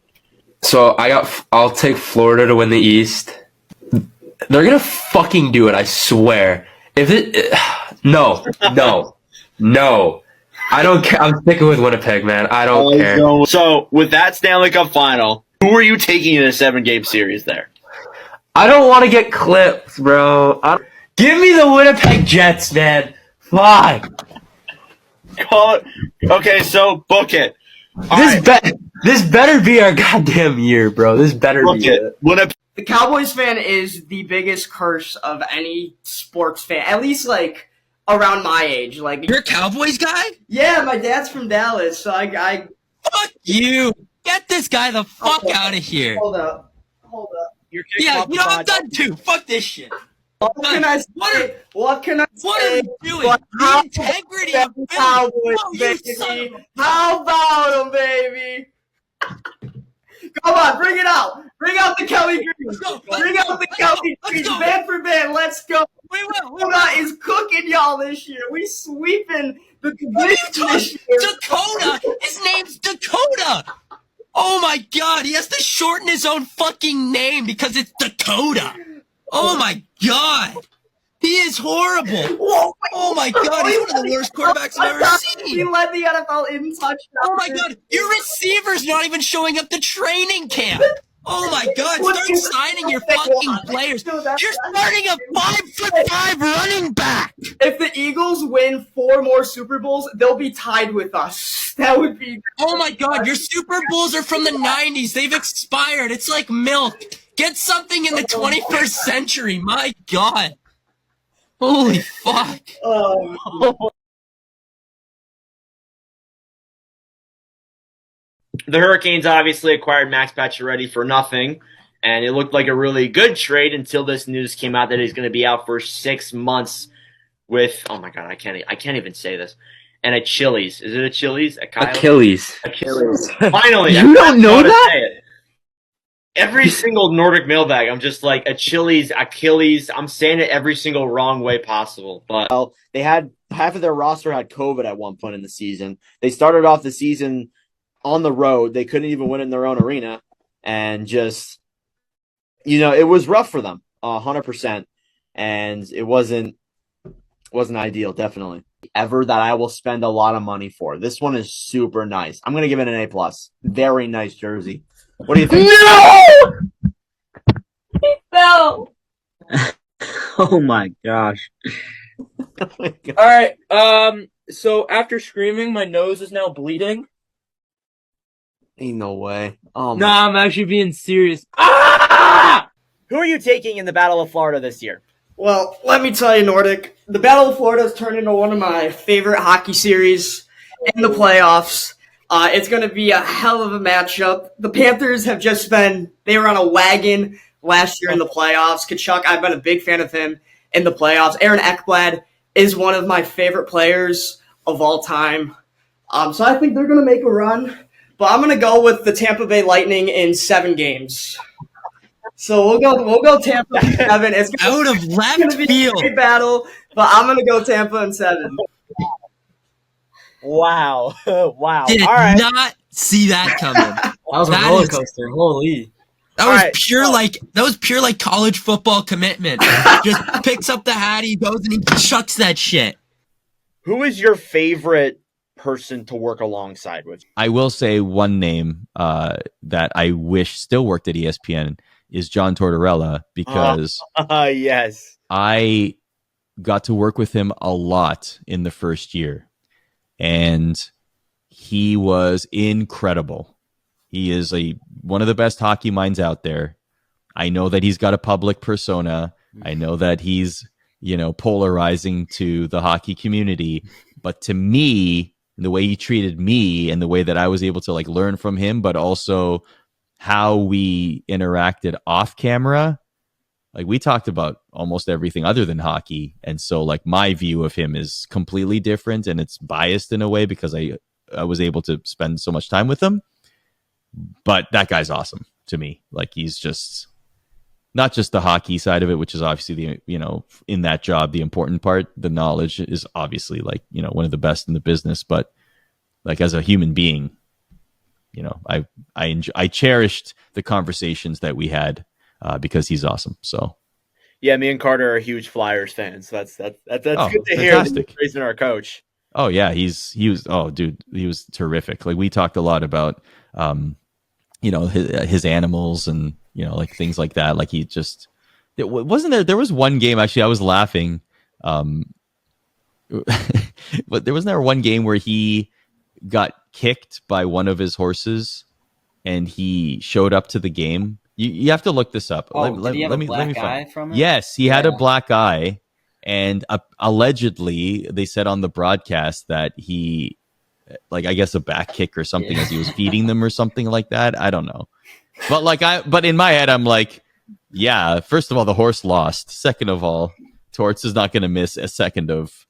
So I'll take Florida to win the East. They're going to fucking do it, I swear. No. I don't care. I'm sticking with Winnipeg, man. I don't care. So, with that Stanley Cup final, who are you taking in a 7-game series there? I don't want to get clipped, bro. Give me the Winnipeg Jets, man. Fuck. Call it. Okay, so book it. This better be our goddamn year, bro. This better be it. The Cowboys fan is the biggest curse of any sports fan, at least like around my age. Like, you're a Cowboys guy? Yeah, my dad's from Dallas, so I fuck you. Get this guy the fuck out of here. Hold up. Yeah, you know I'm done too. Fuck this shit. What can I say? What are you doing? The integrity of the Cowboys, baby. How about them, baby? Come on, bring it out. Bring out the Kelly Greens. Bring out the Kelly Greens. Band for band, let's go. Dakota is cooking y'all this year. We sweeping the division this year. Dakota? His name's Dakota. Oh my god, he has to shorten his own fucking name because it's Dakota. Oh my god. He is horrible. Oh my god, he's one of the worst quarterbacks I've ever seen. He led the NFL in touchdowns. Oh my god, your receiver's not even showing up to training camp. Oh my god, start signing your fucking players. You're starting a 5'5" running back. If the Eagles win 4 more Super Bowls, they'll be tied with us. That would be... Oh my god, your Super Bowls are from the 90s. They've expired. It's like milk. Get something in the 21st century. My god. Holy fuck. The Hurricanes obviously acquired Max Pacioretty for nothing, and it looked like a really good trade until this news came out that he's going to be out for 6 months with, oh my god, I can't even say this. And Achilles. Is it Achilles? Achilles. Finally. You don't know that? Every single Nordic mailbag, I'm just like Achilles. I'm saying it every single wrong way possible. But they had half of their roster had COVID at one point in the season. They started off the season on the road. They couldn't even win in their own arena, and just, it was rough for them, 100%. And it wasn't ideal, definitely. Ever that I will spend a lot of money for. This one is super nice. I'm gonna give it an A+. Very nice jersey. What do you think? No! He fell. Oh my gosh. All right. So after screaming, my nose is now bleeding. Ain't no way. Nah, I'm actually being serious. Who are you taking in the Battle of Florida this year? Well, let me tell you, Nordic, the Battle of Florida has turned into one of my favorite hockey series in the playoffs. It's going to be a hell of a matchup. The Panthers have they were on a wagon last year in the playoffs. Kachuk, I've been a big fan of him in the playoffs. Aaron Ekblad is one of my favorite players of all time. So I think they're going to make a run. But I'm going to go with the Tampa Bay Lightning in 7 games. So we'll go Tampa in 7. It's out of left going to be a great battle, but I'm going to go Tampa in 7. Wow. Wow. Did All right. not see that coming. That was a roller coaster. Holy. That was pure like college football commitment. Just picks up the hat, he goes and he chucks that shit. Who is your favorite person to work alongside with? I will say one name that I wish still worked at ESPN is John Tortorella, because yes, I got to work with him a lot in the first year, and he was incredible. He is one of the best hockey minds out there. I know that he's got a public persona. I know that he's, polarizing to the hockey community, but to me, the way he treated me and the way that I was able to learn from him, but also how we interacted off camera, like we talked about almost everything other than hockey. And so like my view of him is completely different, and it's biased in a way because I was able to spend so much time with him. But that guy's awesome to me. Like he's just not just the hockey side of it, which is obviously the, you know, in that job, the important part. The knowledge is obviously like, you know, one of the best in the business, but like as a human being, you know, I cherished the conversations that we had because he's awesome. So yeah, me and Carter are huge Flyers fans. That's good to fantastic. hear. That he's raising our coach. Oh yeah, he was terrific. Like we talked a lot about, you know, his animals and, you know, like things like that. Like he just, there was one game actually I was laughing, but there wasn't there one game where he got kicked by one of his horses and he showed up to the game. You have to look this up. Did he have a black eye from it? Yes, he had a black eye, and allegedly they said on the broadcast that he, like, I guess a back kick or something as he was feeding them or something like that. I don't know. But in my head, I'm like, yeah, first of all, the horse lost. Second of all, Torts is not going to miss a second of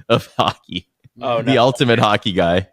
hockey. Oh, no. The ultimate hockey guy.